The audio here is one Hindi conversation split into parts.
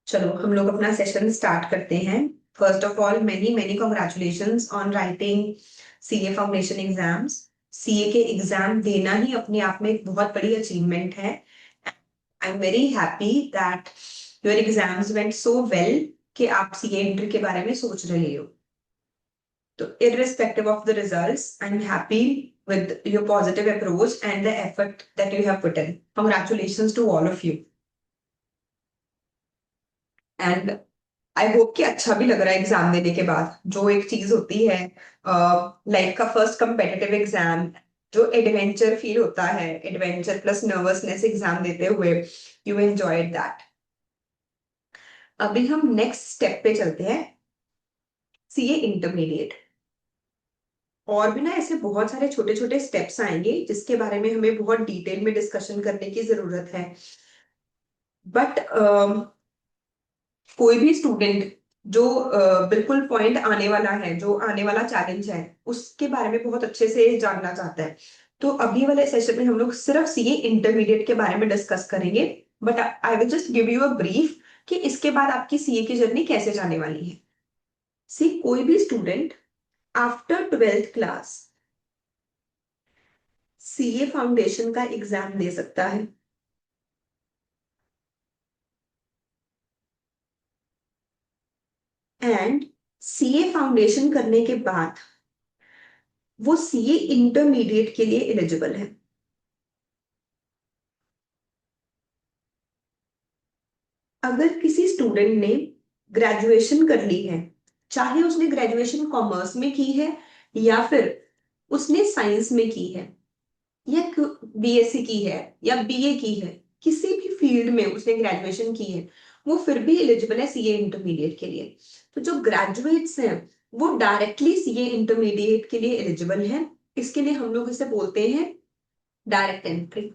चलो हम लोग अपना सेशन स्टार्ट करते हैं। First of all many many congratulations on writing CA foundation exams. CA के एग्जाम देना ही अपने आप में एक बहुत बड़ी अचीवमेंट है। I am very happy that your exams went so well कि आप सीए एंट्री के बारे में सोच रहे हो। तो irrespective of the results, I'm happy with your positive approach and the effort that you have put in. Congratulations to all of you. And I hope कि अच्छा भी लग रहा है एग्जाम देने के बाद। जो एक चीज होती है लाइफ का फर्स्ट कंपेटिटिव एग्जाम, जो एडवेंचर फील होता है, एडवेंचर प्लस नर्वसनेस एग्जाम देते हुए, यू एंजॉयड दैट। अभी हम नेक्स्ट स्टेप पे चलते हैं, सीए इंटरमीडिएट। और भी ना ऐसे बहुत सारे छोटे छोटे स्टेप्स आएंगे जिसके बारे में हमें बहुत डिटेल में डिस्कशन करने की जरूरत है। बट कोई भी स्टूडेंट जो बिल्कुल पॉइंट आने वाला है, जो आने वाला चैलेंज है, उसके बारे में बहुत अच्छे से जानना चाहता है। तो अभी वाले सेशन में हम लोग सिर्फ सीए इंटरमीडिएट के बारे में डिस्कस करेंगे। But I will just give you a brief कि इसके बाद आपकी सीए की जर्नी कैसे जाने वाली है। सी, कोई भी student after 12th class CA foundation का एग्जाम दे सकता है। एंड सीए फाउंडेशन करने के बाद वो सीए इंटरमीडिएट के लिए एलिजिबल है। अगर किसी स्टूडेंट ने ग्रेजुएशन कर ली है, चाहे उसने ग्रेजुएशन कॉमर्स में की है या फिर उसने साइंस में की है, या बीएससी की है या बीए की है, किसी भी फील्ड में उसने ग्रेजुएशन की है, वो फिर भी एलिजिबल है सीए इंटरमीडिएट के लिए। तो जो ग्रेजुएट्स हैं वो डायरेक्टली सीए इंटरमीडिएट के लिए एलिजिबल हैं। इसके लिए हम लोग इसे बोलते हैं डायरेक्ट एंट्री।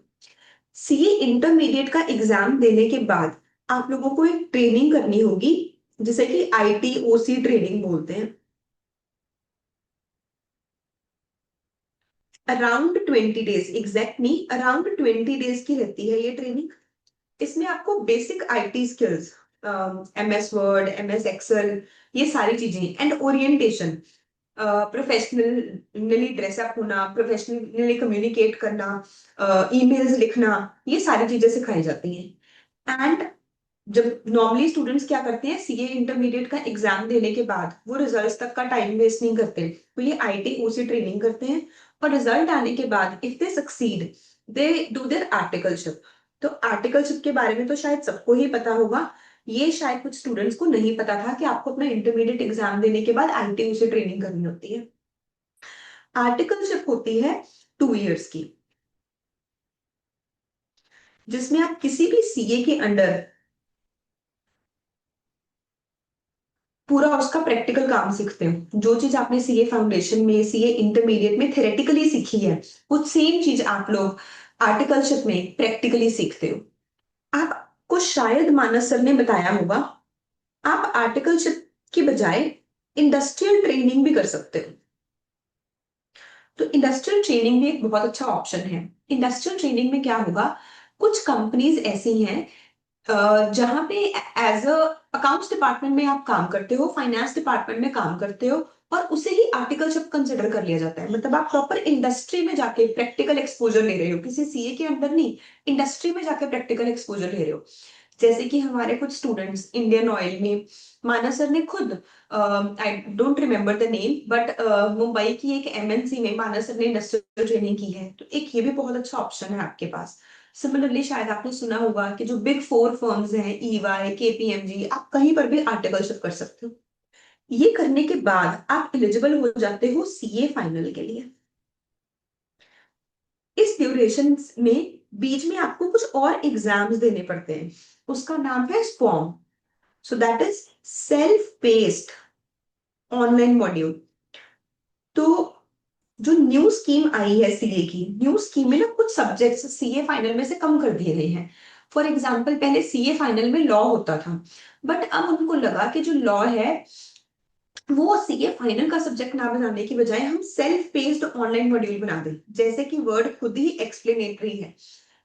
सीए इंटरमीडिएट का एग्जाम देने के बाद आप लोगों को एक ट्रेनिंग करनी होगी जिसे कि आईटीओसी ट्रेनिंग बोलते हैं। अराउंड 20 डेज, एग्जैक्ट नहीं, अराउंड 20 डेज की रहती है ये ट्रेनिंग। इसमें आपको basic IT skills, MS Word, MS Excel, ये सारी चीजें एंड ओरिएंटेशन, प्रोफेशनली ड्रेसअप होना, प्रोफेशनली कम्युनिकेट करना, ईमेल्स लिखना, ये सारी चीजें सिखाई जाती हैं। एंड जब नॉर्मली स्टूडेंट्स क्या करते हैं, सीए इंटरमीडिएट का एग्जाम देने के बाद वो रिजल्ट्स तक का टाइम वेस्ट नहीं करते, तो ये आईटी ओसी ट्रेनिंग करते हैं। और रिजल्ट आने के बाद if they succeed, they do their articleship. तो आर्टिकलशिप के बारे में तो शायद सबको ही पता होगा। ये शायद कुछ स्टूडेंट्स को नहीं पता था कि आपको अपना इंटरमीडिएट एग्जाम देने के बाद आईटी ओसी ट्रेनिंग करनी होती है। आर्टिकलशिप होती है 2 इयर्स की, जिसमें आप किसी भी सीए के अंडर पूरा उसका प्रैक्टिकल काम सीखते हो। जो चीज आपने सीए फाउंडेशन में, सीए इंटरमीडिएट में थेरेटिकली सीखी है, वो सेम चीज आप लोग आर्टिकलशिप में प्रैक्टिकली सीखते हो। आपको शायद मानस सर ने बताया होगा, आप आर्टिकलशिप की बजाय इंडस्ट्रियल ट्रेनिंग भी कर सकते हो। तो इंडस्ट्रियल ट्रेनिंग भी एक बहुत अच्छा ऑप्शन है। इंडस्ट्रियल ट्रेनिंग में क्या होगा, कुछ कंपनीज ऐसी हैं जहां पे एज अ अकाउंट्स डिपार्टमेंट में आप काम करते हो, फाइनेंस डिपार्टमेंट में काम करते हो, और उसे ही आर्टिकलशिप कंसिडर कर लिया जाता है। मतलब आप प्रॉपर इंडस्ट्री में जाके प्रैक्टिकल एक्सपोजर ले रहे हो, किसी सीए के अंदर नहीं, इंडस्ट्री में जाके प्रैक्टिकल एक्सपोजर ले रहे हो। जैसे कि हमारे कुछ स्टूडेंट्स इंडियन ऑयल में, मानस सर ने खुद, I don't remember the name, but Mumbai की एक एमएनसी में मानस सर ने इंडस्ट्रियल ट्रेनिंग की है। तो एक ये भी बहुत अच्छा ऑप्शन है आपके पास। सिमिलरली शायद आपने सुना होगा कि जो बिग फोर फर्म्स हैं, ईवाई, केपीएमजी, आप कहीं पर भी आर्टिकलशिप कर सकते हो। ये करने के बाद आप एलिजिबल हो जाते हो सीए फाइनल के लिए। इस ड्यूरेशन में बीच में आपको कुछ और एग्जाम्स देने पड़ते हैं, उसका नाम है SPOM. So that is self based online module. तो जो न्यू स्कीम आई है सीए की, न्यू स्कीम में ना कुछ सब्जेक्ट्स सीए फाइनल में से कम कर दिए गए हैं। फॉर एग्जाम्पल, पहले सीए फाइनल में लॉ होता था, बट अब उनको लगा कि जो लॉ है वो सीए फाइनल का सब्जेक्ट ना बनाने की बजाय हम सेल्फ बेस्ड ऑनलाइन मॉड्यूल बना दें। जैसे कि वर्ड खुद ही एक्सप्लेनेटरी है,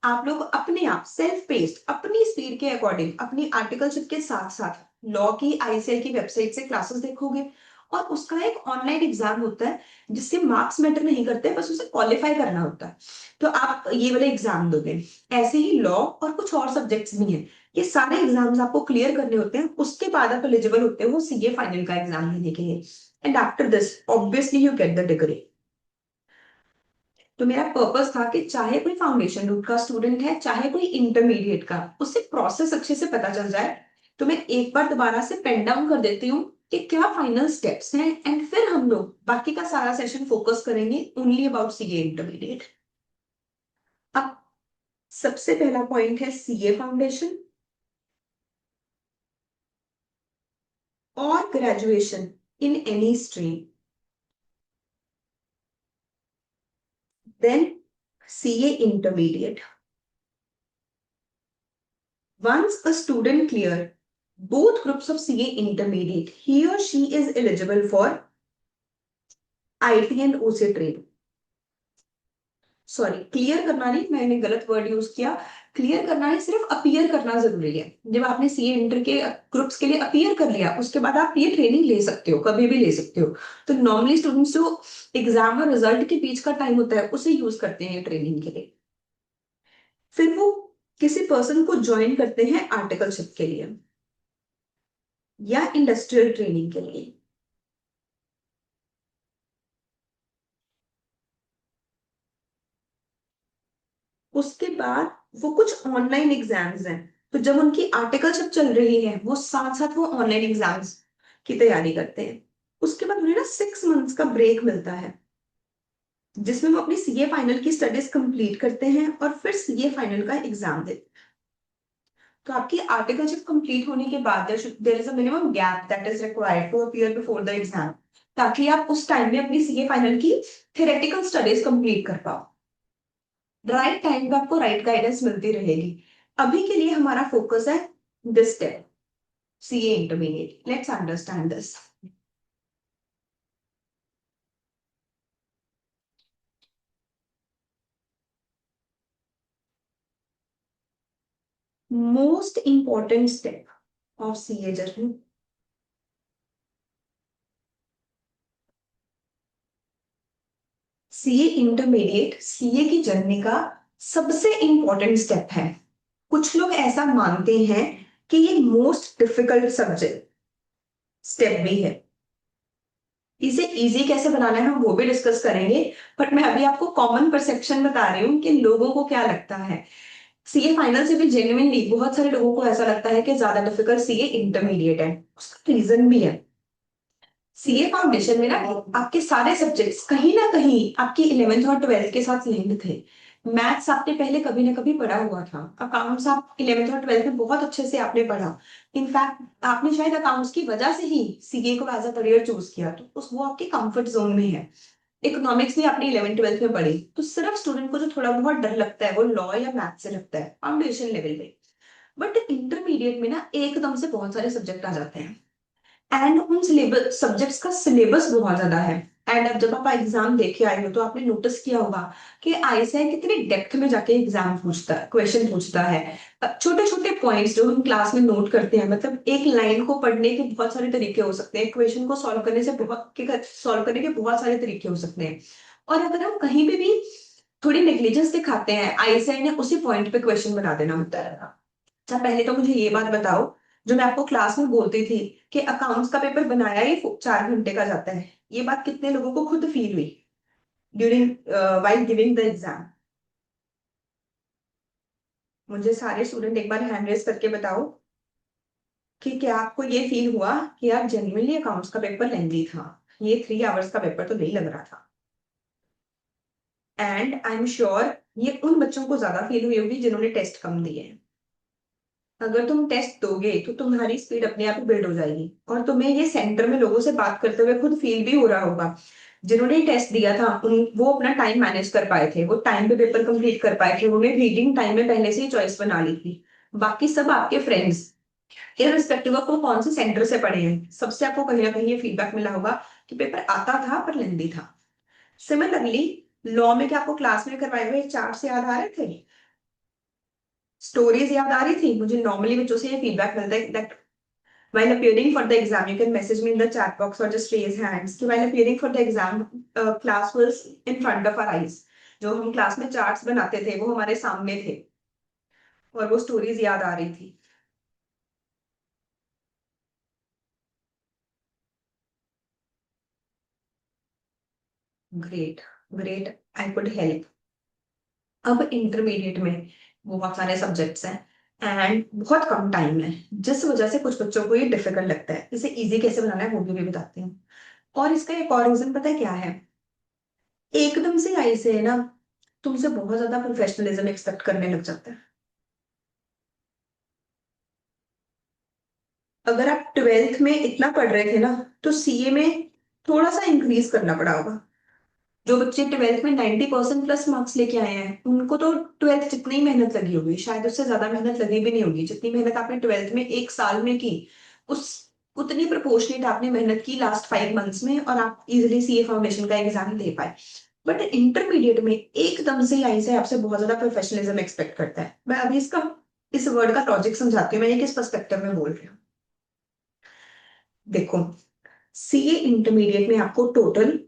आप लोग अपने आप सेल्फ पेस्ड अपनी स्पीड के अकॉर्डिंग अपनी आर्टिकलशिप के साथ साथ लॉ की आईसीएल की वेबसाइट से क्लासेस देखोगे, और उसका एक ऑनलाइन एग्जाम होता है जिससे मार्क्स मैटर नहीं करते, बस उसे क्वालिफाई करना होता है। तो आप ये वाले एग्जाम दोगे। ऐसे ही लॉ और कुछ और सब्जेक्ट्स भी हैं, ये सारे एग्जाम्स आपको क्लियर करने होते हैं, उसके बाद आप एलिजिबल होते हो सीए फाइनल का एग्जाम देने के लिए। And after this obviously you get the degree. तो मेरा पर्पस था कि चाहे कोई फाउंडेशन रूट का स्टूडेंट है चाहे कोई इंटरमीडिएट का, उससे प्रोसेस अच्छे से पता चल जाए। तो मैं एक बार दोबारा से पेन डाउन कर देती हूँ कि क्या फाइनल स्टेप्स हैं, एंड फिर हम लोग बाकी का सारा सेशन फोकस करेंगे ओनली अबाउट सीए इंटरमीडिएट। अब सबसे पहला पॉइंट है सीए फाउंडेशन और graduation in any stream. Then CA intermediate. Once a student clear both groups of CA intermediate, he or she is eligible for IT and OC training. Sorry, clear करना नहीं, मैंने गलत वर्ड यूज किया। क्लियर करना नहीं, सिर्फ अपीयर करना जरूरी है। जब आपने सीए इंटर के ग्रुप्स के लिए अपीयर कर लिया, उसके बाद आप ये ट्रेनिंग ले सकते हो, कभी भी ले सकते हो। तो नॉर्मली स्टूडेंट्स जो एग्जाम और रिजल्ट के बीच का टाइम होता है उसे यूज करते हैं ट्रेनिंग के लिए। फिर वो किसी पर्सन को ज्वाइन करते हैं आर्टिकलशिप के लिए या इंडस्ट्रियल ट्रेनिंग के लिए। उसके बाद वो कुछ ऑनलाइन एग्जाम्स हैं, तो जब उनकी आर्टिकलशिप चल रही है वो साथ साथ वो ऑनलाइन एग्जाम्स की तैयारी करते हैं। उसके बाद उन्हें ना 6 मंथ्स का ब्रेक मिलता है जिसमें वो अपनी सीए फाइनल की स्टडीज कंप्लीट करते हैं और फिर सीए फाइनल का एग्जाम देते हैं। तो आपकी आर्टिकलशिप कंप्लीट होने के बाद there is a minimum gap that is required to appear before the exam, ताकि आप उस टाइम में अपनी सीए फाइनल की थ्योरेटिकल स्टडीज कंप्लीट कर पाओ। राइट टाइम पे आपको राइट गाइडेंस मिलती रहेगी। अभी के लिए हमारा फोकस है this step, CA intermediate. Let's understand this. Most important step of CA journey. CA intermediate CA की जर्नी का सबसे इंपॉर्टेंट स्टेप है। कुछ लोग ऐसा मानते हैं कि ये मोस्ट डिफिकल्ट सब्जेक्ट स्टेप भी है। इसे इजी कैसे बनाना है हम वो भी डिस्कस करेंगे, बट मैं अभी आपको कॉमन परसेप्शन बता रही हूँ कि लोगों को क्या लगता है। सीए फाइनल से भी जेन्युइनली बहुत सारे लोगों को ऐसा लगता है कि ज्यादा डिफिकल्ट सीए इंटरमीडिएट है। उसका रीजन भी है। सीए फाउंडेशन में ना आपके सारे सब्जेक्ट्स कहीं ना कहीं आपकी 11th और 12th के साथ लिंक्ड थे। मैथ्स आपने पहले कभी ना कभी पढ़ा हुआ था, अकाउंट्स आप 11th और 12th में बहुत अच्छे से आपने पढ़ा। इनफैक्ट आपने शायद अकाउंट्स की वजह से ही सीए को एज अ करियर चूज किया, तो उस वो आपके कंफर्ट जोन में है। इकोनॉमिक्स भी आपने 11th 12th में पढ़ी, तो सिर्फ स्टूडेंट को जो थोड़ा बहुत डर लगता है वो लॉ या मैथ से लगता है फाउंडेशन लेवल पे। बट इंटरमीडिएट में ना एकदम से बहुत सारे सब्जेक्ट आ जाते हैं, एंड उन सिलेबस सब्जेक्ट्स का सिलेबस बहुत ज्यादा है। एंड अब जब आप एग्जाम देखे आए हो तो आपने नोटिस किया होगा कि आईसीआई कितनी डेप्थ में जाके एग्जाम पूछता है, क्वेश्चन पूछता है। छोटे छोटे पॉइंट्स जो हम क्लास में नोट करते हैं, मतलब एक लाइन को पढ़ने के बहुत सारे तरीके हो सकते हैं, क्वेश्चन को सॉल्व करने के बहुत सारे तरीके हो सकते हैं। और अगर हम कहीं पे भी थोड़ी नेग्लिजेंस दिखाते हैं, आईसीआई ने उसी पॉइंट पे क्वेश्चन बना देना होता है। अच्छा, पहले तो मुझे ये बात बताओ, जो मैं आपको क्लास में बोलती थी कि अकाउंट्स का पेपर बनाया ही 4 घंटे का जाता है, ये बात कितने लोगों को खुद फील हुई during while giving the exam? मुझे सारे स्टूडेंट एक बार हैंड रेस करके बताओ कि क्या आपको ये फील हुआ कि यार जेन्युइनली अकाउंट्स का पेपर लेंदी था, ये 3 आवर्स का पेपर तो नहीं लग रहा था। एंड आई एम श्योर ये उन बच्चों को ज्यादा फील हुई होगी जिन्होंने टेस्ट कम दिए हैं। अगर तुम टेस्ट दोगे तो तुम्हारी स्पीड अपने आप ही बिल्ड हो जाएगी, और तुम्हें ये सेंटर में लोगों से बात करते हुए खुद फील भी हो रहा होगा। जिन्होंने टेस्ट दिया था उन वो अपना टाइम मैनेज कर पाए थे, वो टाइम पे पेपर कंप्लीट कर पाए थे, उन्होंने रीडिंग टाइम में पहले से ही चॉइस बना ली थी। बाकी सब आपके फ्रेंड्स, इररिस्पेक्टिव ऑफ वो कौन से सेंटर से पढ़े हैं, सबसे आपको कहीं ना कहीं ये फीडबैक मिला होगा कि पेपर आता था पर लेंदी था। सिमिलरली लॉ में क्या आपको क्लास में करवाए हुए चार्ट याद आ रहे थे? स्टोरीज याद आ रही थी मुझे। नॉर्मली बच्चों से ये फीडबैक मिलता है that while appearing for the exam you can message me in the chat box or just raise hands कि while appearing for the exam class was in front of our eyes। जो हम क्लास में चार्ट्स बनाते थे वो हमारे सामने थे और वो स्टोरीज याद आ रही थी। Great, great, I could help. अब इंटरमीडिएट में बहुत सारे सब्जेक्ट्स हैं एंड बहुत कम टाइम है, जिस वजह से कुछ बच्चों को ये डिफिकल्ट लगता है। इसे इजी कैसे बनाना है वो भी बताती हूँ। और इसका एक और रीजन पता है क्या है? एकदम से आई से है ना, तुमसे बहुत ज्यादा प्रोफेशनलिज्म एक्सपेक्ट करने लग जाता है। अगर आप ट्वेल्थ में इतना पढ़ रहे थे ना, तो सीए में थोड़ा सा इंक्रीज करना पड़ा होगा। जो बच्चे ट्वेल्थ में 90% प्लस मार्क्स लेके आए हैं उनको तो ट्वेल्थ जितनी ही मेहनत लगी होगी, शायद उससे ज्यादा मेहनत लगी भी नहीं होगी। जितनी मेहनत आपने ट्वेल्थ में एक साल में की, उस उतनी प्रोपोर्शनेट आपने मेहनत की लास्ट 5 मंथ्स में, और आप इजिली सीए फाउंडेशन का एग्जाम दे पाए। बट इंटरमीडिएट में एकदम से आई से आपसे बहुत ज्यादा प्रोफेशनलिज्म एक्सपेक्ट करता है। मैं अभी इसका इस वर्ड का लॉजिक समझाती हूँ, मैं ये किस पर्सपेक्टिव में बोल रही हूँ। देखो, सीए इंटरमीडिएट में आपको टोटल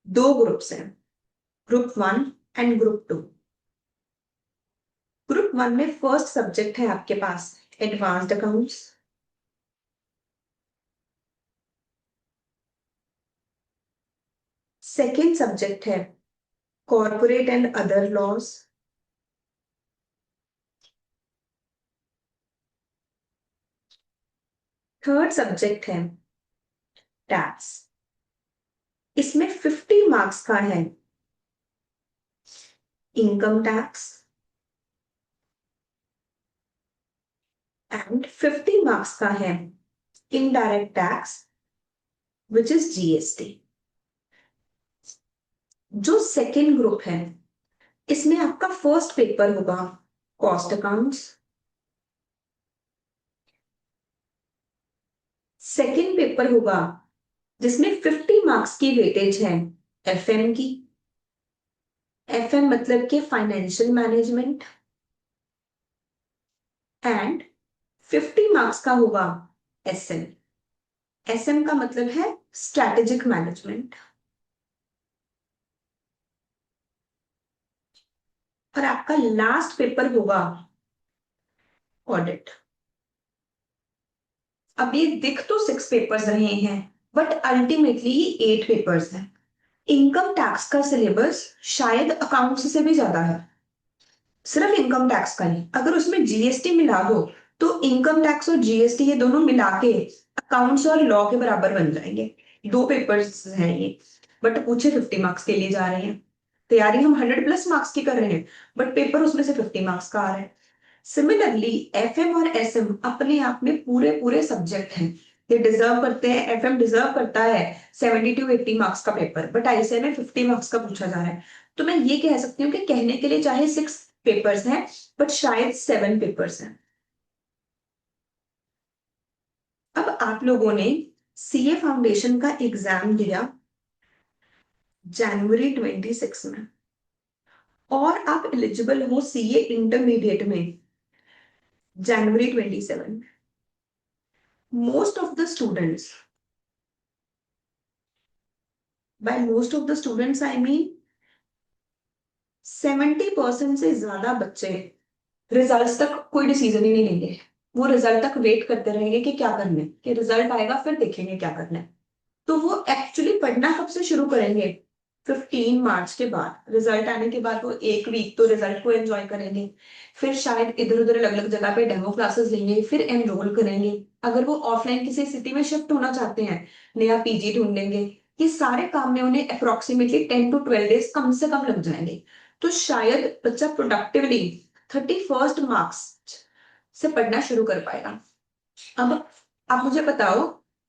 दो ग्रुप्स हैं, ग्रुप 1 एंड ग्रुप 2। ग्रुप 1 में फर्स्ट सब्जेक्ट है आपके पास एडवांस्ड अकाउंट्स। सेकेंड सब्जेक्ट है corporate and other laws. Third subject है टैक्स। इसमें 50 मार्क्स का है इनकम टैक्स एंड 50 मार्क्स का है indirect tax which is GST. जो सेकेंड ग्रुप है इसमें आपका फर्स्ट पेपर होगा कॉस्ट अकाउंट्स। सेकेंड पेपर होगा जिसमें 50 मार्क्स की वेटेज है एफएम की। एफएम मतलब के फाइनेंशियल मैनेजमेंट। एंड 50 मार्क्स का होगा एसएम। एसएम का मतलब है स्ट्रैटेजिक मैनेजमेंट। और आपका लास्ट पेपर होगा ऑडिट। अब ये दिख तो 6 पेपर्स रहे हैं बट अल्टीमेटली ये 8 पेपर्स हैं। इनकम टैक्स का सिलेबस शायद अकाउंट्स से भी ज्यादा है। सिर्फ इनकम टैक्स का नहीं, अगर उसमें जीएसटी मिला दो तो इनकम टैक्स और जीएसटी ये दोनों मिला के अकाउंट्स और लॉ के बराबर बन जाएंगे। 2 पेपर्स हैं ये, बट पूछे 50 मार्क्स के लिए जा रहे हैं। तैयारी हम 100 प्लस मार्क्स की कर रहे हैं बट पेपर उसमें से 50 मार्क्स का आ रहा है। सिमिलरली एफएम और एसएम अपने आप में पूरे पूरे सब्जेक्ट हैं। ये डिजर्व करते हैं, एफएम डिजर्व करता है 70 to 80 मार्क्स का पेपर, बट आईसीए में 50 मार्क्स का पूछा जा रहा है। तो मैं ये कह सकती हूँ कि कहने के लिए चाहे 6 पेपर्स हैं बट शायद 7 पेपर्स हैं। अब आप लोगों ने सीए फाउंडेशन का एग्जाम दिया जनवरी 26 में, और आप एलिजिबल हो सीए इंटरमीडिएट में जनवरी 27 में। Most of the students, by most of the students I mean 70% से ज्यादा बच्चे रिजल्ट्स तक कोई डिसीजन ही नहीं लेंगे। वो रिजल्ट तक वेट करते रहेंगे कि क्या करना है, कि रिजल्ट आएगा फिर देखेंगे क्या करना है। तो वो एक्चुअली पढ़ना कब से शुरू करेंगे? 15 मार्च के बाद। रिजल्ट आने के बाद वो एक वीक तो रिजल्ट को एंजॉय करेंगे, फिर शायद इधर उधर अलग अलग जगह पे डेमो क्लासेस लेंगे, फिर एनरोल करेंगे। अगर वो ऑफलाइन किसी सिटी में शिफ्ट होना चाहते हैं, नया पीजी ढूंढेंगे। ये सारे काम में उन्हें अप्रोक्सीमेटली 10 to 12 डेज कम से कम लग जाएंगे। तो शायद बच्चा प्रोडक्टिवली 31 मार्क्स से पढ़ना शुरू कर पाएगा। अब आप मुझे बताओ,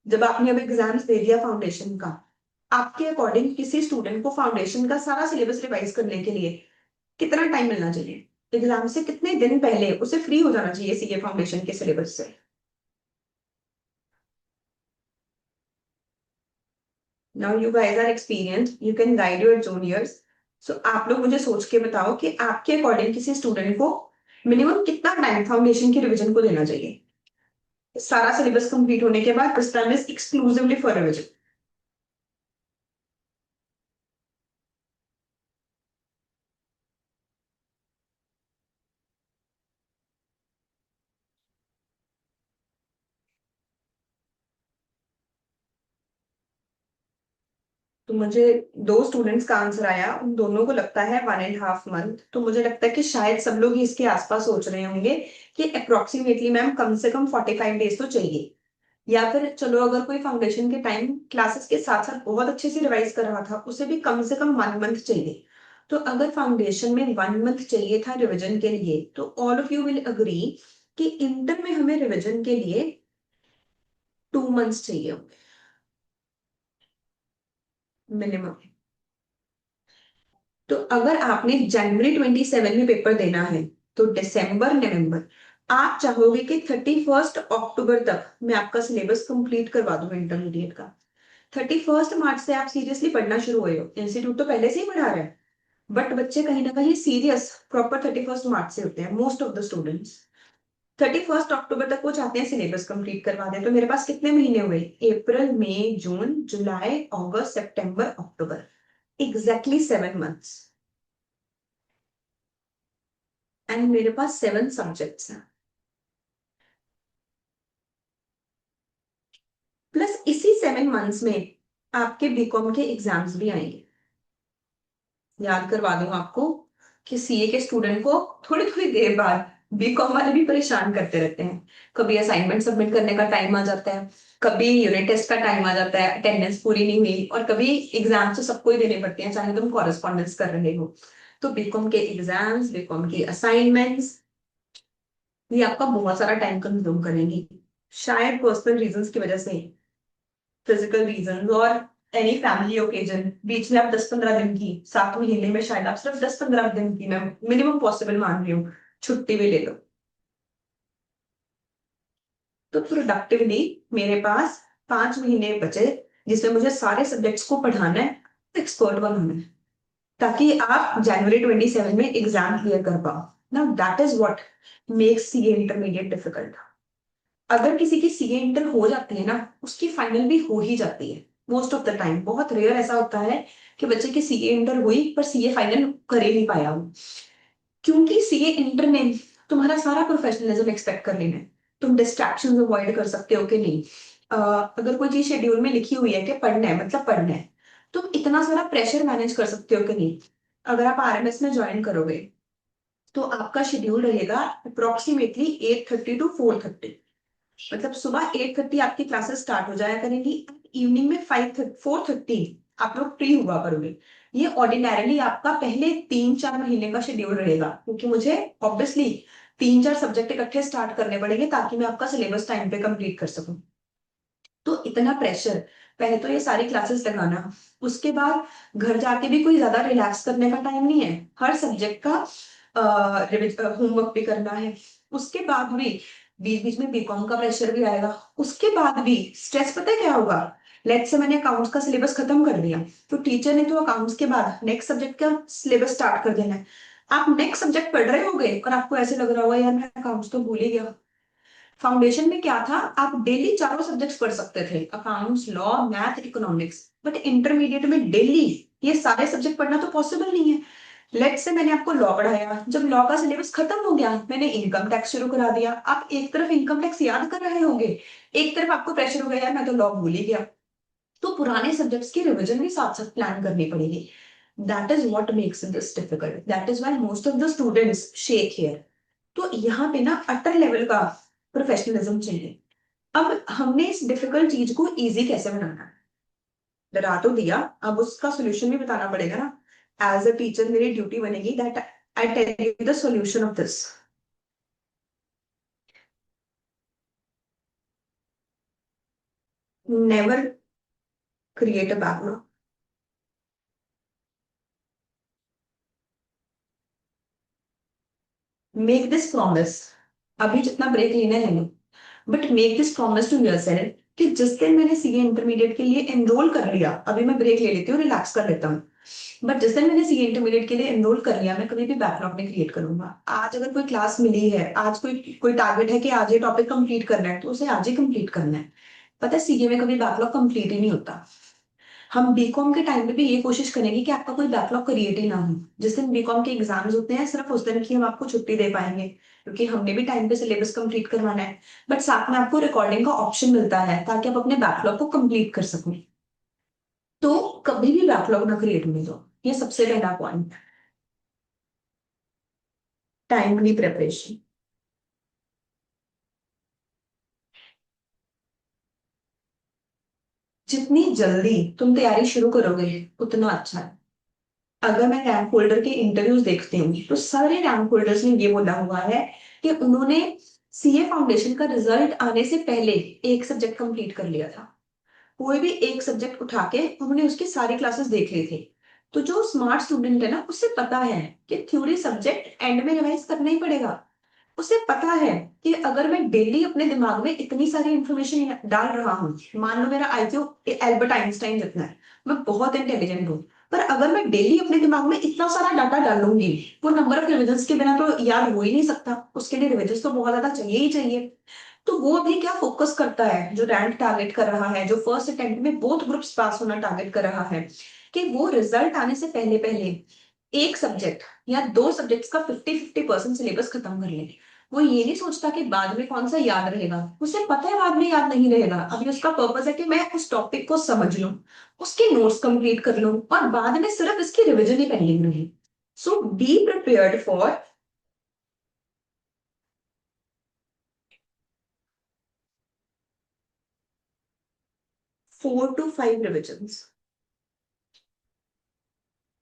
जब आपने अब एग्जाम्स दे दिया फाउंडेशन का, आपके अकॉर्डिंग किसी स्टूडेंट को फाउंडेशन का सारा सिलेबस रिवाइज करने के लिए कितना टाइम मिलना चाहिए? एग्जाम से कितने दिन पहले उसे फ्री हो जाना चाहिए सीए फाउंडेशन के सिलेबस से? Now you guys are experience, you can guide your juniors. So आप लोग मुझे सोच के बताओ कि आपके अकॉर्डिंग किसी स्टूडेंट को मिनिमम कितना टाइम फाउंडेशन की रिवीजन को देना चाहिए? सारा सिलेबस कंप्लीट होने के बाद this time is exclusively for revision. तो मुझे दो स्टूडेंट्स का आंसर आया, उन दोनों को लगता है 1.5 मंथ। तो मुझे लगता है कि शायद सब लोग ही इसके आसपास सोच रहे होंगे कि अप्रोक्सीमेटली मैम कम से कम 45 डेज तो चाहिए। या फिर चलो अगर कोई फाउंडेशन के टाइम क्लासेस के साथ साथ बहुत अच्छे से रिवाइज कर रहा था, उसे भी कम से कम 1 मंथ चाहिए। तो अगर फाउंडेशन में 1 मंथ चाहिए था रिवीजन के लिए, तो all of you will agree कि इंटर में हमें रिवीजन के लिए 2 मंथ्स चाहिए मिनिमम। तो अगर आपने जनवरी 27 में पेपर देना है, तो दिसंबर नवंबर आप चाहोगे कि 31 अक्टूबर तक मैं आपका सिलेबस कंप्लीट करवा दूं इंटरमीडिएट का। 31 मार्च से आप सीरियसली पढ़ना शुरू हुए हो, इंस्टीट्यूट तो पहले से ही पढ़ा रहा है, बट बच्चे कहीं ना कहीं सीरियस प्रॉपर 31 मार्च से होते हैं मोस्ट ऑफ द स्टूडेंट्स। 31 अक्टूबर तक वो चाहते हैं सिलेबस कंप्लीट करवा दें। तो मेरे पास कितने महीने हुए? अप्रैल, मई, जून, जुलाई, अगस्त, सितंबर, अक्टूबर, एग्जैक्टली 7 मंथ्स। एंड मेरे पास 7 सब्जेक्ट्स हैं, प्लस इसी 7 मंथ्स में आपके बीकॉम के एग्जाम्स भी आएंगे। याद करवा दूं आपको कि सीए के स्टूडेंट को थोड़ी थोड़ी देर बाद बीकॉम वाले भी परेशान करते रहते हैं। कभी असाइनमेंट सबमिट करने का टाइम आ जाता है, कभी यूनिट टेस्ट का टाइम आ जाता है, अटेंडेंस पूरी नहीं हुई, और कभी एग्जाम तो सबको ही देने पड़ते हैं चाहे तुम कॉरेस्पॉन्डेंस कर रहे हो। तो बीकॉम के एग्जाम्स, बीकॉम के असाइनमेंट्स, ये आपका बहुत सारा टाइम कंज्यूम करेंगी। शायद पर्सनल रीजंस की वजह से, फिजिकल रीजन और एनी फैमिली ओकेजन, बीच में आप 10-15 दिन की, 7 महीने में शायद आप सिर्फ 10-15 दिन की, मैं मिनिमम पॉसिबल मान रही हूँ, छुट्टी भी ले लो। तो प्रोडक्टिवली मेरे पास 5 महीने बचे, जिसमें मुझे सारे सब्जेक्ट्स को पढ़ाना है, एक्सपर्ट बनाना है, ताकि आप जनवरी 27 में एग्जाम क्लियर कर पाओ। Now that is what makes CA intermediate difficult. अगर किसी की सीए इंटर हो जाती है ना, उसकी फाइनल भी हो ही जाती है मोस्ट ऑफ द टाइम। बहुत रेयर ऐसा होता है कि बच्चे की सीए इंटर हुई पर सीए फाइनल कर ही नहीं पाया वो, क्योंकि सीए इंटर में तुम्हारा सारा प्रोफेशनलिज्म एक्सपेक्ट कर लेना है। तुम डिस्ट्रैक्शन अवॉइड कर सकते हो कि नहीं? अगर कोई चीज शेड्यूल में लिखी हुई है कि पढ़ना है मतलब पढ़ना है, तुम इतना सारा प्रेशर मैनेज कर सकते हो कि नहीं? अगर आप आरएमएस में ज्वाइन करोगे, तो आपका शेड्यूल रहेगा अप्रोक्सीमेटली 8:30 to 4:30। मतलब सुबह 8:30 आपकी क्लासेस स्टार्ट हो जाया करेंगी, इवनिंग में 4:30 आप लोग फ्री हुआ करोगे। ये ऑर्डिनरली आपका पहले 3-4 महीने का शेड्यूल रहेगा, क्योंकि मुझे ऑब्वियसली 3-4 सब्जेक्ट इकट्ठे स्टार्ट करने पड़ेंगे ताकि मैं आपका सिलेबस टाइम पे कंप्लीट कर सकूं। तो इतना प्रेशर, पहले तो ये सारी क्लासेस लगाना, उसके बाद घर जाके भी कोई ज्यादा रिलैक्स करने का टाइम नहीं है, हर सब्जेक्ट का होमवर्क भी करना है। उसके बाद भी बीच बीच में बीकॉम का प्रेशर भी आएगा। उसके बाद भी स्ट्रेस, पता है क्या होगा? लेट्स से मैंने अकाउंट्स का सिलेबस खत्म कर दिया, तो टीचर ने तो अकाउंट्स के बाद नेक्स्ट सब्जेक्ट का सिलेबस स्टार्ट कर देना है। आप नेक्स्ट सब्जेक्ट पढ़ रहे होगे और आपको ऐसे लग रहा होगा यार मैं अकाउंट्स तो भूल ही गया। फाउंडेशन में क्या था, आप डेली चारों सब्जेक्ट्स पढ़ सकते थे, accounts, law, math, economics. But intermediate में डेली ये सारे सब्जेक्ट पढ़ना तो पॉसिबल नहीं है। लेट्स से मैंने आपको लॉ पढ़ाया, जब लॉ का सिलेबस खत्म हो गया, मैंने इनकम टैक्स शुरू करा दिया। आप एक तरफ इनकम टैक्स याद कर रहे होंगे, एक तरफ आपको प्रेशर हो गया यार मैं तो लॉ भूल ही गया। तो पुराने सब्जेक्ट्स की रिवीजन भी साथ साथ प्लान करनी पड़ेगी। That is what makes this difficult, that is why most of the students shake here. तो यहाँ पे ना अटर लेवल का प्रोफेशनलिज्म चाहिए। अब हमने इस डिफिकल्ट चीज को इजी कैसे बनाना है? डरा तो दिया, अब उसका सोल्यूशन भी बताना पड़ेगा ना। एज अ टीचर मेरी ड्यूटी बनेगी that I tell you the solution of this. Never create a backlog. Make this promise, अभी जितना ब्रेक लेना है लो, but make this promise to yourself कि जिस दिन मैंने सीए इंटरमीडिएट के लिए एनरोल कर लिया, अभी मैं ब्रेक ले लेती हूँ, रिलैक्स कर लेता हूँ, बट जिस दिन मैंने सीए इंटरमीडिएट के लिए एनरोल कर लिया, मैं कभी भी बैकलॉग नहीं क्रिएट करूंगा। आज अगर कोई क्लास मिली है, आज कोई कोई टारगेट है कि आज ये टॉपिक कंप्लीट करना है, तो उसे आज ही कंप्लीट करना है। पता है सीए में कभी बैकलॉग कंप्लीट ही नहीं होता। हम बीकॉम के टाइम पे भी ये कोशिश करेंगे कि आपका कोई बैकलॉग क्रिएट ही ना हो। जिस दिन बीकॉम के एग्जाम्स होते हैं, सिर्फ उस दिन की हम आपको छुट्टी दे पाएंगे, क्योंकि हमने भी टाइम पे सिलेबस कंप्लीट करवाना है। बट साथ में आपको रिकॉर्डिंग का ऑप्शन मिलता है ताकि आप अपने बैकलॉग को कंप्लीट कर सकें। तो कभी भी बैकलॉग ना क्रिएट होने दो, ये सबसे पहला पॉइंट। Timely preparation. जितनी जल्दी तुम तैयारी शुरू करोगे, उतना अच्छा है। अगर मैं रैंक होल्डर के इंटरव्यूज देखती हूँ, तो सारे रैंक होल्डर्स ने ये बोला हुआ है कि उन्होंने सीए फाउंडेशन का रिजल्ट आने से पहले एक सब्जेक्ट कंप्लीट कर लिया था। कोई भी एक सब्जेक्ट उठा के उन्होंने उसकी सारी क्लासेस देख ली थी। तो जो स्मार्ट स्टूडेंट है ना, उसे पता है कि थ्योरी सब्जेक्ट एंड में रिवाइज करना ही पड़ेगा। उसे पता है कि अगर मैं डेली अपने दिमाग में इतनी सारी इंफॉर्मेशन डाल रहा हूँ, मान लो मेरा आईक्यू एल्बर्ट आइंस्टाइन जितना है, मैं बहुत इंटेलिजेंट हूँ, पर अगर मैं डेली अपने दिमाग में इतना सारा डाटा डालूंगी, वो नंबर ऑफ रिविजन के बिना तो याद हो ही नहीं सकता। उसके लिए रिविजन तो बहुत ज्यादा चाहिए ही चाहिए। तो वो अभी क्या फोकस करता है, जो रैंक टारगेट कर रहा है, जो फर्स्ट अटेम्प्ट में बोथ ग्रुप्स पास होना टारगेट कर रहा है, कि वो रिजल्ट आने से पहले पहले एक सब्जेक्ट या दो सब्जेक्ट्स का 50-50% सिलेबस खत्म कर ले। वो ये नहीं सोचता कि बाद में कौन सा याद रहेगा, उसे पता है बाद में याद नहीं रहेगा। अभी उसका पर्पस है कि मैं उस टॉपिक को समझ लूं, उसके नोट्स कंप्लीट कर लूं, और बाद में सिर्फ इसकी रिवीजन ही पेंडिंग रही। So be prepared for 4 to 5 revisions,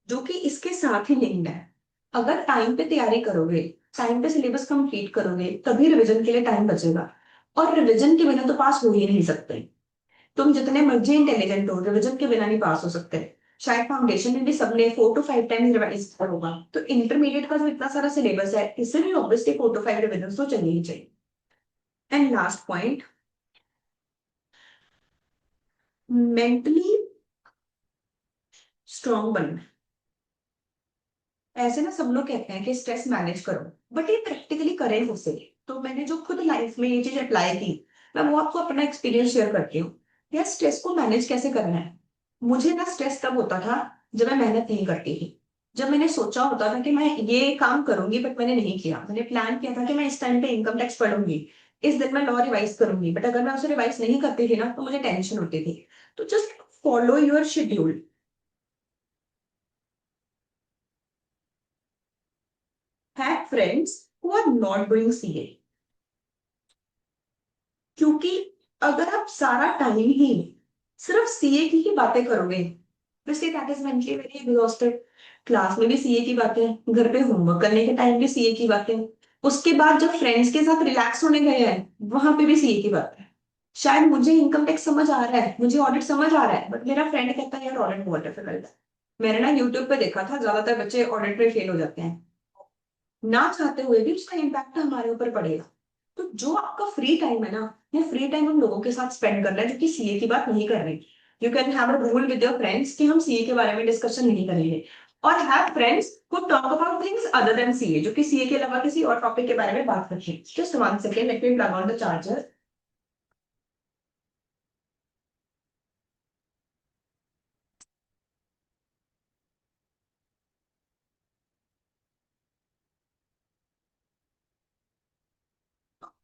जो कि इसके साथ ही लिंक्ड है। अगर टाइम पे तैयारी करोगे, टाइम पे सिलेबस कंप्लीट करोगे, तभी रिवीजन के लिए टाइम बचेगा। और रिवीजन के बिना तो पास हो ही नहीं सकते। तुम जितने मर्जी इंटेलिजेंट हो, रिवीजन के बिना नहीं पास हो सकते। शायद फाउंडेशन में भी सबने 4 to 5 टाइम रिवाइज किया होगा, तो इंटरमीडिएट का जो इतना सारा सिलेबस है, इससे भी ऑब्वियसली 4 to 5 रिविजन तो चाहिए ही चाहिए। And last point, mentally strong बनना। ऐसे ना सब लोग कहते हैं कि स्ट्रेस मैनेज करो, बट ये प्रैक्टिकली करें उसे। तो मैंने जो खुद लाइफ में ये चीज अप्लाई की, मैं वो आपको अपना एक्सपीरियंस शेयर करती हूँ। यार स्ट्रेस को मैनेज कैसे करना है। मुझे ना स्ट्रेस तब होता था जब मैं मेहनत नहीं करती थी। जब मैंने सोचा होता था कि मैं ये काम करूंगी, बट मैंने नहीं किया। मैंने प्लान किया था कि मैं इस टाइम पे इनकम टैक्स पढ़ूंगी, इस दिन मैं लॉ रिवाइज करूंगी, बट अगर मैं उसे रिवाइज नहीं करती थी ना, तो मुझे टेंशन होती थी। तो just follow your schedule. Have friends who are not doing CA. क्योंकि अगर आप सारा टाइम ही सिर्फ सीए की ही बातें करोगे, वैसे that is mentally very exhausted. Class में भी सीए की बातें, घर पे होमवर्क करने के टाइम भी सीए की बातें, उसके बाद जब फ्रेंड्स के साथ रिलैक्स होने गए हैं, वहां पे भी सीए की बातें। शायद मुझे इनकम टैक्स समझ आ रहा है, मुझे ऑडिट समझ आ रहा है, बट मेरा फ्रेंड कहता है यार ऑडिट बहुत डिफिकल्ट है। मैंने ना यूट्यूब पे देखा था, ज्यादातर बच्चे ऑडिट में फेल हो जाते हैं। ना चाहते हुए भी उसका इम्पैक्ट हमारे ऊपर पड़ेगा। तो जो आपका फ्री टाइम है ना, ये फ्री टाइम हम लोगों के साथ स्पेंड करना है जो कि सीए की बात नहीं कर रहे। You can have a rule with your friends कि हम सीए के बारे में डिस्कशन नहीं करेंगे। और have friends who talk about things other than CA, जो कि सीए के अलावा किसी और टॉपिक के बारे में बात करते हैं। Just 1 second, let me plug on the charger.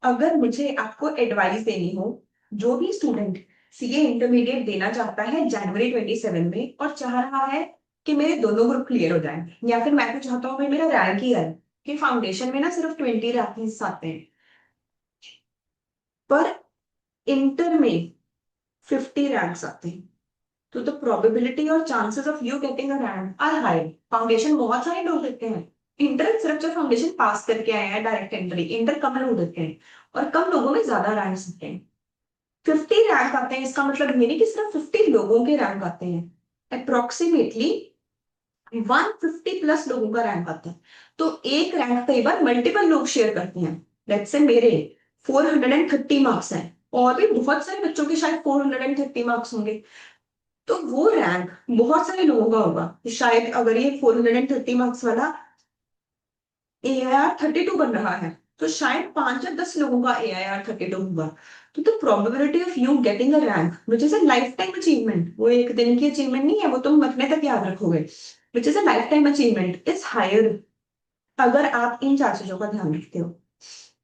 अगर मुझे आपको एडवाइस देनी हो, जो भी स्टूडेंट सीए इंटरमीडिएट देना चाहता है जनवरी 27 में, और चाह रहा है कि मेरे दोनों ग्रुप क्लियर हो जाएं, या फिर मैं तो चाहता हूँ भाई मेरा रैंक ही है, कि फाउंडेशन में ना सिर्फ 20 रैंक आते हैं, पर इंटर में 50 रैंक्स आते हैं, तो द प्रोबेबिलिटी और chances of you getting a rank are high. Foundation बहुत सारे लोग देते हैं, इंटर सिर्फ जो फाउंडेशन पास करके आए हैं डायरेक्ट एंट्री, इंटर कम लोग देते हैं, और कम लोगों में ज्यादा रैंक्स आते हैं। 50 रैंक आते हैं, इसका मतलब ये नहीं कि सिर्फ 50 लोगों के रैंक आते हैं, अप्रोक्सीमेटली 150 प्लस लोगों का रैंक आता है। तो एक रैंक कई बार मल्टीपल लोग शेयर करते हैं। लेट्स से मेरे 430 मार्क्स हैं, और भी बहुत सारे बच्चों के शायद 430 मार्क्स होंगे। तो वो रैंक बहुत सारे लोगों का होगा। शायद अगर ये 430 मार्क्स वाला AIR 32 बन रहा है, तो शायद 5 या 10 लोगों का AIR 32 होगा। तो the probability of you getting a rank which is a lifetime achievement, वो एक दिन की अचीवमेंट नहीं है, वो तुम मरने तक याद रखोगे, which is a lifetime achievement is higher, अगर आप इन 4 चीजों का ध्यान रखते हो।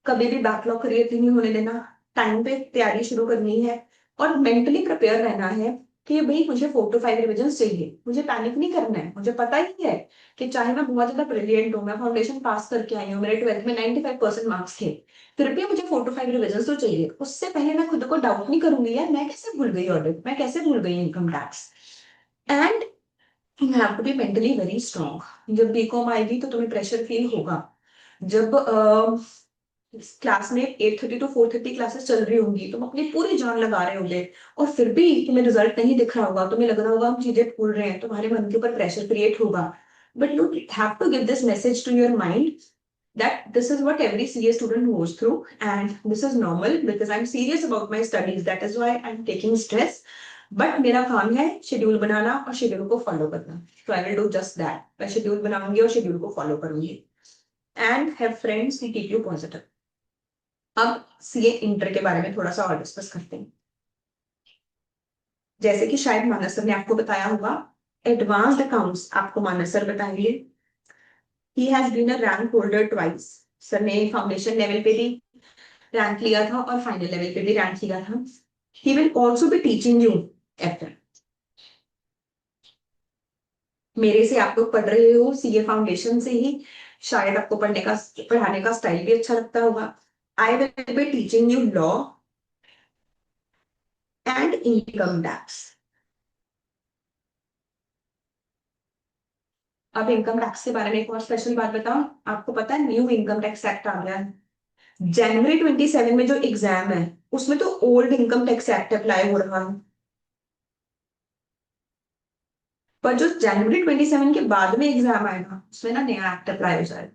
कभी भी बैकलॉग क्रिएट नहीं होने देना, टाइम पे तैयारी शुरू करनी है, और मेंटली प्रिपेयर रहना है कि भाई मुझे 4 to 5 रिविजन चाहिए, मुझे पैनिक नहीं करना है। मुझे पता ही है कि चाहे मैं बहुत ज्यादा ब्रिलियंट हूँ, मैं फाउंडेशन पास करके आई हूँ, मेरे 12th में 95% मार्क्स थे, फिर भी मुझे 4 to 5 रिविजन तो चाहिए। उससे पहले मैं खुद को डाउट नहीं करूंगी यार मैं कैसे भूल गई ऑडिट, मैं कैसे भूल गई income tax. And you have to be mentally very strong. जब बीकॉम आएगी तो तुम्हें प्रेशर फील होगा। जब क्लास में 8:30 to 4:30 क्लासेस चल रही होंगी, तुम अपनी पूरी जान लगा रहे होगे, और फिर भी तुम्हें रिजल्ट नहीं दिख रहा होगा, तुम्हें लग रहा होगा हम चीजें भूल रहे हैं, तुम्हारे मन के ऊपर प्रेशर क्रिएट होगा। But you have to give this message to your mind that this is what every CA student goes through, and this is normal because I'm serious about my studies, that is why I'm taking stress. But मेरा काम है शेड्यूल बनाना और शेड्यूल को फॉलो करना, तो I will do just that. मैं शेड्यूल बनाऊंगी और शेड्यूल को फॉलो करूंगी, and have friends who keep you positive। अब सीए इंटर के बारे में थोड़ा सा और डिस्कस करते हैं। जैसे कि शायद मानस सर ने आपको बताया होगा, एडवांस्ड अकाउंट्स आपको मानस सर बताएंगे। He has been a rank holder twice. Sir ने फाउंडेशन लेवल पे भी रैंक लिया था और फाइनल लेवल पे भी रैंक लिया था। He will also be teaching you after. मेरे से आप लोग पढ़ रहे हो सीए फाउंडेशन से ही, शायद आपको पढ़ाने का स्टाइल भी अच्छा लगता होगा। I will be teaching you law and income tax. अब इनकम टैक्स के बारे में एक और स्पेशल बात बताऊं, आपको पता है न्यू इनकम टैक्स एक्ट आ गया है। January 27 में जो एग्जाम है, उसमें तो old income tax act apply हो रहा है, पर जो January 27 के बाद में एग्जाम आएगा उसमें ना नया एक्ट अप्लाई हो जाएगा।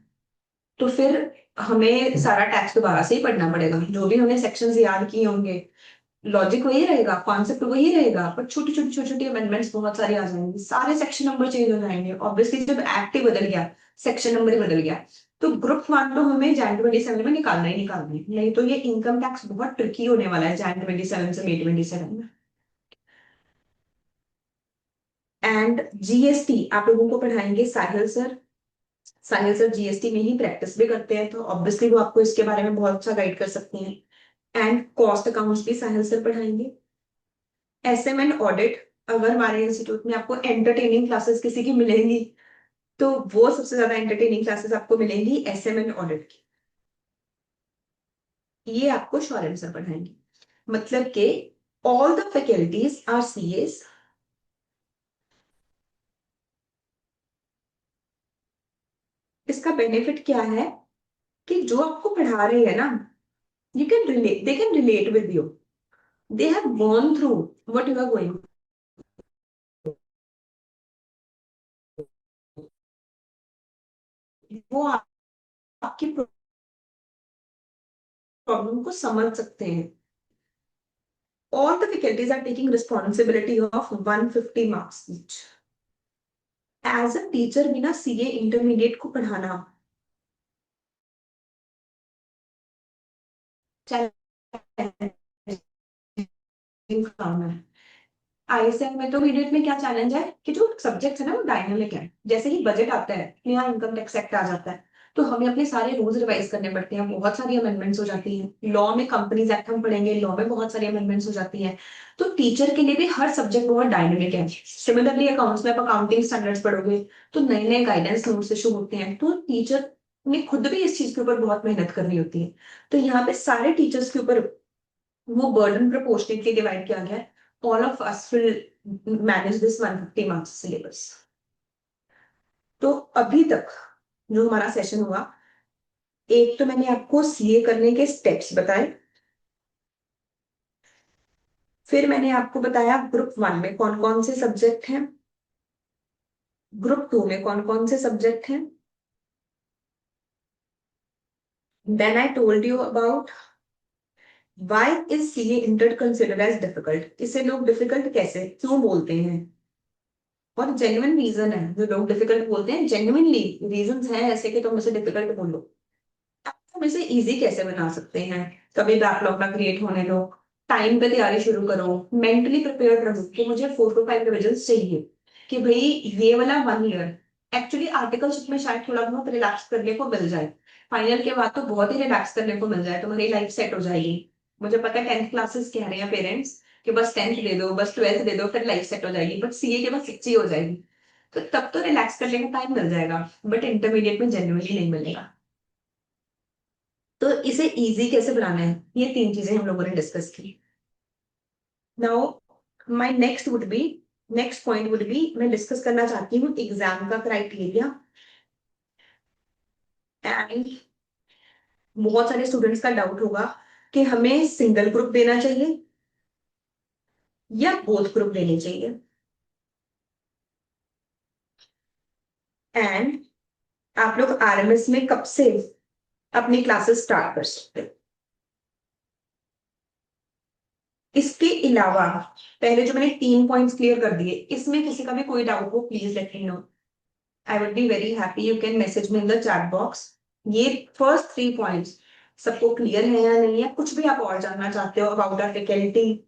तो फिर हमें सारा टैक्स दोबारा से ही पढ़ना पड़ेगा, जो भी हमने सेक्शंस याद किए होंगे, लॉजिक वही रहेगा, कॉन्सेप्ट वही रहेगा, पर छोटी छोटी छोटी छोटी अमेंडमेंट्स बहुत सारी आ जाएंगी, सारे सेक्शन नंबर चेंज हो जाएंगे। ऑब्वियसली जब एक्ट ही बदल गया, सेक्शन नंबर ही बदल गया, तो ग्रुप 1 तो हमें January 27 में निकालना ही निकालना है, नहीं तो ये इनकम टैक्स बहुत ट्रिकी होने वाला है January 27 से May 27 में। एंड जीएसटी आप लोगों को पढ़ाएंगे साहिल सर। साहिल सर जीएसटी में ही प्रैक्टिस भी करते हैं, तो ऑब्वियसली वो आपको इसके बारे में बहुत अच्छा गाइड कर सकते हैं। एंड कॉस्ट अकाउंट्स भी साहिल सर पढ़ाएंगे। एसएम एंड ऑडिट, अगर हमारे इंस्टीट्यूट में आपको एंटरटेनिंग क्लासेस किसी की मिलेंगी, तो वो सबसे ज्यादा एंटरटेनिंग क्लासेस आपको मिलेंगी एसएम एंड ऑडिट की। ये आपको शौर्य सर पढ़ाएंगे। मतलब कि all the faculties are CAs. इसका बेनिफिट क्या है कि जो आपको पढ़ा रहे हैं ना, you can relate, they can relate with you, they have gone through what you are going, वो आपकी प्रॉब्लम को समझ सकते हैं। All the faculties are taking responsibility of 150 marks each. As a teacher बिना सीए इंटरमीडिएट को पढ़ाना चैलेंजिंग काम है। आईएसएम में तो मीडिएट में क्या चैलेंज है कि जो सब्जेक्ट है ना वो डायनामिक है। जैसे ही बजट आता है, नया इनकम टैक्स एक्ट आ जाता है, तो हमें अपने सारे रूल्स रिवाइज करने पड़ते हैं, बहुत सारी अमेंडमेंट्स हो जाती हैं। लॉ में कंपनीज एक्ट हम पढ़ेंगे, लॉ में बहुत सारी अमेंडमेंट्स हो जाती हैं। तो टीचर के लिए भी हर सब्जेक्ट बहुत डायनेमिक है। सिमिलरली अकाउंट्स में आप अकाउंटिंग स्टैंडर्ड्स पढ़ोगे, तो नए नए गाइडेंस नोट्स इशू होते हैं, तो टीचर ने खुद भी इस चीज के ऊपर बहुत मेहनत करनी होती है। तो यहाँ पे सारे टीचर्स के ऊपर वो बर्डन प्रोपोर्शनेटली डिवाइड किया गया है। All of us will manage this 150 marks syllabus. तो अभी तक जो हमारा सेशन हुआ, एक तो मैंने आपको सीए करने के स्टेप्स बताए, फिर मैंने आपको बताया ग्रुप 1 में कौन कौन से सब्जेक्ट हैं, ग्रुप 2 में कौन कौन से सब्जेक्ट हैं। Then I told you about why is CA inter considered as difficult, इसे लोग डिफिकल्ट कैसे क्यों बोलते हैं? और जेन्युइन रीजन है जो लोग डिफिकल्ट बोलते हैं, जेन्युइनली रीजन है ऐसे कि तुम इसे डिफिकल्ट बोलो। तुम इसे इजी कैसे बना सकते हैं? कभी बैकलॉग ना क्रिएट होने दो, टाइम पे तैयारी शुरू करो, मेंटली प्रिपेयर्ड रहो कि मुझे 4 to 5 रिविजन चाहिए, कि भाई ये वाला 1 ईयर एक्चुअली आर्टिकलशिप में शायद थोड़ा बहुत रिलैक्स करने को मिल जाए। फाइनल के बाद तो बहुत ही रिलैक्स करने को मिल जाए, तुम्हारी लाइफ सेट हो जाएगी। मुझे पता है 10th क्लासेस कह रहे हैं पेरेंट्स कि बस 10th दे दो, बस 12th दे दो, फिर लाइफ सेट हो जाएगी, बट सीए के बाद 6 हो जाएगी। तो तब तो रिलैक्स करने का टाइम मिल जाएगा, बट इंटरमीडिएट में जेन्युइनली नहीं मिलेगा। तो इसे इजी कैसे बनाना है, ये 3 चीजें हम लोगों ने डिस्कस की। Now my next point would be, मैं डिस्कस करना चाहती हूँ एग्जाम का क्राइटेरिया। एंड बहुत सारे स्टूडेंट्स का डाउट होगा कि हमें सिंगल ग्रुप देना चाहिए या बोथ ग्रुप देने चाहिए। एंड आप लोग आरएमएस में कब से अपनी क्लासेस स्टार्ट कर सकते हैं? इसके अलावा पहले जो मैंने 3 पॉइंट्स क्लियर कर दिए, इसमें किसी का भी कोई डाउट हो please let me know. I would be very happy, you can message me in the chat box. ये फर्स्ट 3 पॉइंट्स सबको क्लियर है या नहीं है? कुछ भी आप और जानना चाहते हो about our faculty?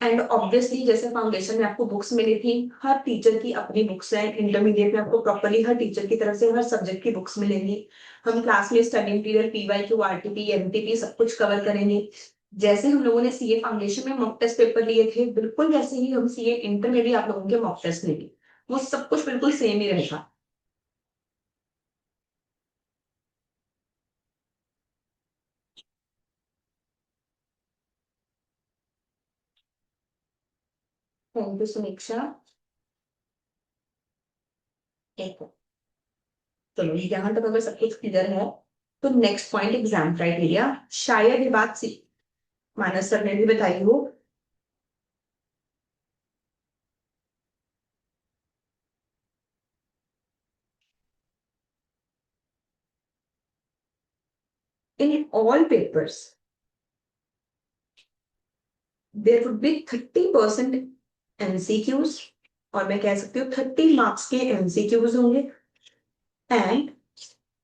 And obviously जैसे फाउंडेशन में आपको बुक्स मिली थी, हर टीचर की अपनी बुक्स हैं। इंटरमीडिएट में आपको प्रॉपरली हर टीचर की तरफ से हर सब्जेक्ट की बुक्स मिलेंगी। हम क्लास में study material, PYQ, RTP, MTP सब कुछ कवर करेंगे। जैसे हम लोगों ने सीए फाउंडेशन में मॉक टेस्ट पेपर लिए थे, बिल्कुल वैसे ही हम सीए इंटरमीडिएट आप लोगों के मॉक टेस्ट लेंगे। वो सब कुछ बिल्कुल सेम ही रहेगा। थैंक यू समीक्षा। एक, चलो यहाँ तक अगर सब कुछ क्लियर है, तो नेक्स्ट पॉइंट एग्जाम क्राइटेरिया। शायद ये बात सी मानस सर ने भी बताई हो। In all papers there would be 30% MCQs, और मैं कह सकती हूँ 30 मार्क्स के एमसीक्यूज होंगे, एंड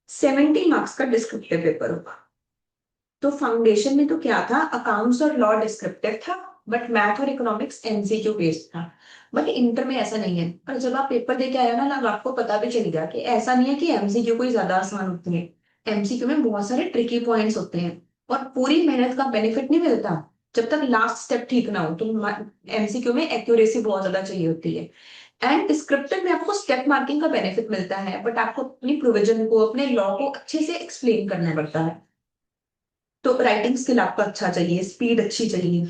70 मार्क्स का डिस्क्रिप्टिव पेपर होगा। तो फाउंडेशन में तो क्या था, अकाउंट्स और लॉ डिस्क्रिप्टिव था, बट मैथ और इकोनॉमिक्स एमसीक्यू बेस्ड था। बट इंटर में ऐसा नहीं है। और जब आप पेपर देके आए हो ना, अब आपको पता भी चल गया कि ऐसा नहीं है कि एमसीक्यू कोई ज्यादा आसान होती है। एमसीक्यू में बहुत सारे ट्रिकी पॉइंट्स होते हैं, और पूरी मेहनत का बेनिफिट नहीं मिलता जब तक लास्ट स्टेप ठीक ना हो। तो एमसीक्यू में एक्यूरेसी बहुत ज्यादा चाहिए होती है। एंड डिस्क्रिप्टिव में आपको स्टेप मार्किंग का बेनिफिट मिलता है, बट आपको अपनी प्रोविजन को, अपने लॉ को अच्छे से एक्सप्लेन करना पड़ता है। तो राइटिंग स्किल आपका अच्छा चाहिए, स्पीड अच्छी चाहिए।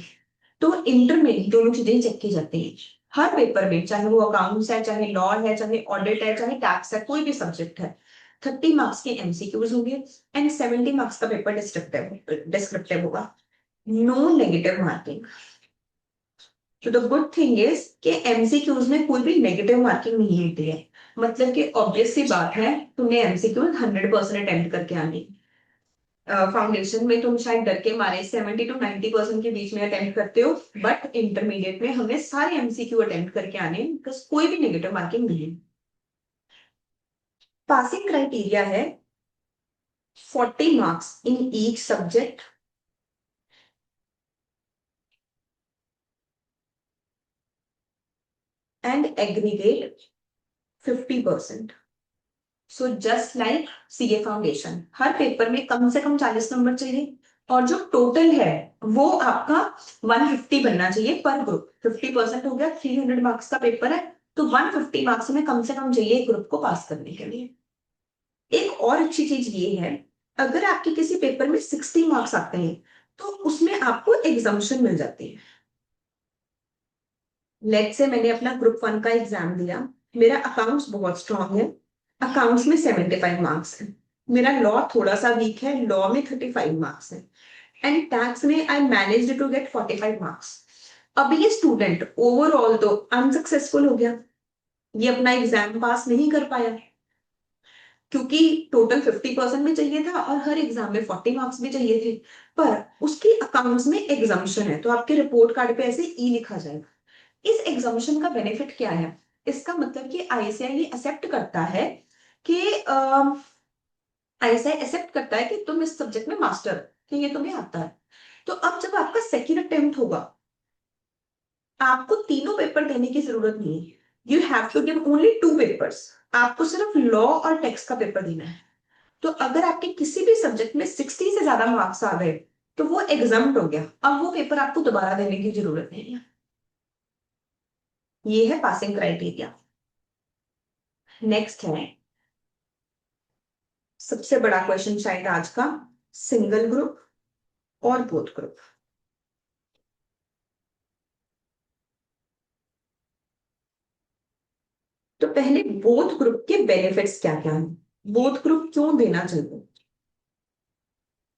तो इंटर में दोनों चीजें चेक की जाती हैं हर पेपर में, चाहे वो अकाउंट्स है, चाहे लॉ है, चाहे ऑडिट है, चाहे टैक्स है, कोई भी सब्जेक्ट है। 30 मार्क्स के एमसीक्यूज होंगे, एंड 70 मार्क्स का पेपर डिस्क्रिप्टिव डिस्क्रिप्टिव होगा। No negative marking. तो द गुड थिंग इज कि एमसीक्यूज में कोई भी नेगेटिव मार्किंग नहीं होती है। मतलब कि ऑब्वियस सी बात है, तुमने एमसीक्यूज 100% अटेम्प्ट करके आनी। फाउंडेशन में तुम शायद डर के मारे 70 to 90% के बीच में अटेम्प्ट करते हो, बट इंटरमीडिएट में हमें सारे एमसीक्यू अटेम्प्ट करके आने, बिकॉज कोई भी नेगेटिव मार्किंग नहीं है। पासिंग क्राइटेरिया है 40 marks in each subject, and aggregate 50%। So just like CA foundation, her paper में कम से कम 40 नंबर चाहिए, और जो टोटल है वो आपका 150 बनना चाहिए पर ग्रुप। 50% हो गया, 300 मार्क्स का पेपर है, तो 150 मार्क्स में कम से कम चाहिए ग्रुप को पास करने के लिए। एक और अच्छी चीज ये है, अगर आपके किसी पेपर में 60 मार्क्स आते हैं, तो उसमें आपको एग्जाम्शन मिल जाती है। लेट से मैंने अपना ग्रुप 1 का एग्जाम दिया, मेरा अकाउंट्स बहुत स्ट्रांग है, अकाउंट्स में 75 मार्क्स है। मेरा लॉ थोड़ा सा वीक है, लॉ में 35 मार्क्स है, एंड टैक्स में I managed to get 45 marks. अब ये स्टूडेंट ओवरऑल तो अनसक्सेसफुल हो गया, ये अपना एग्जाम पास नहीं कर पाया। क्योंकि टोटल 50% भी चाहिए था और हर एग्जाम में 40 मार्क्स भी चाहिए थे। पर उसकी अकाउंट्स में एग्जाम्पशन है, तो आपके रिपोर्ट कार्ड पे ऐसे ई लिखा जाएगा। इस एग्जाम्पशन का बेनिफिट क्या है? इसका मतलब कि आईसीआई ये एक्सेप्ट करता है कि आईसीआई एक्सेप्ट करता है कि तुम इस सब्जेक्ट में मास्टर हो, कि ये तुम्हें आता है। तो अब जब आपका सेकेंड अटेम्प्ट होगा, आपको तीनों पेपर देने की जरूरत नहीं है। You have to give only 2 papers. आपको सिर्फ लॉ और टेक्स्ट का पेपर देना है। तो अगर आपके किसी भी सब्जेक्ट में 60 से ज्यादा मार्क्स आ गए, तो वो एग्जाम्प्ट हो गया। अब वो पेपर आपको दोबारा देने की जरूरत नहीं है। ये है पासिंग क्राइटेरिया। नेक्स्ट है सबसे बड़ा क्वेश्चन शायद आज का, सिंगल ग्रुप और बोथ ग्रुप। तो पहले बोथ ग्रुप के बेनिफिट्स क्या क्या हैं, बोथ ग्रुप क्यों देना चाहिए।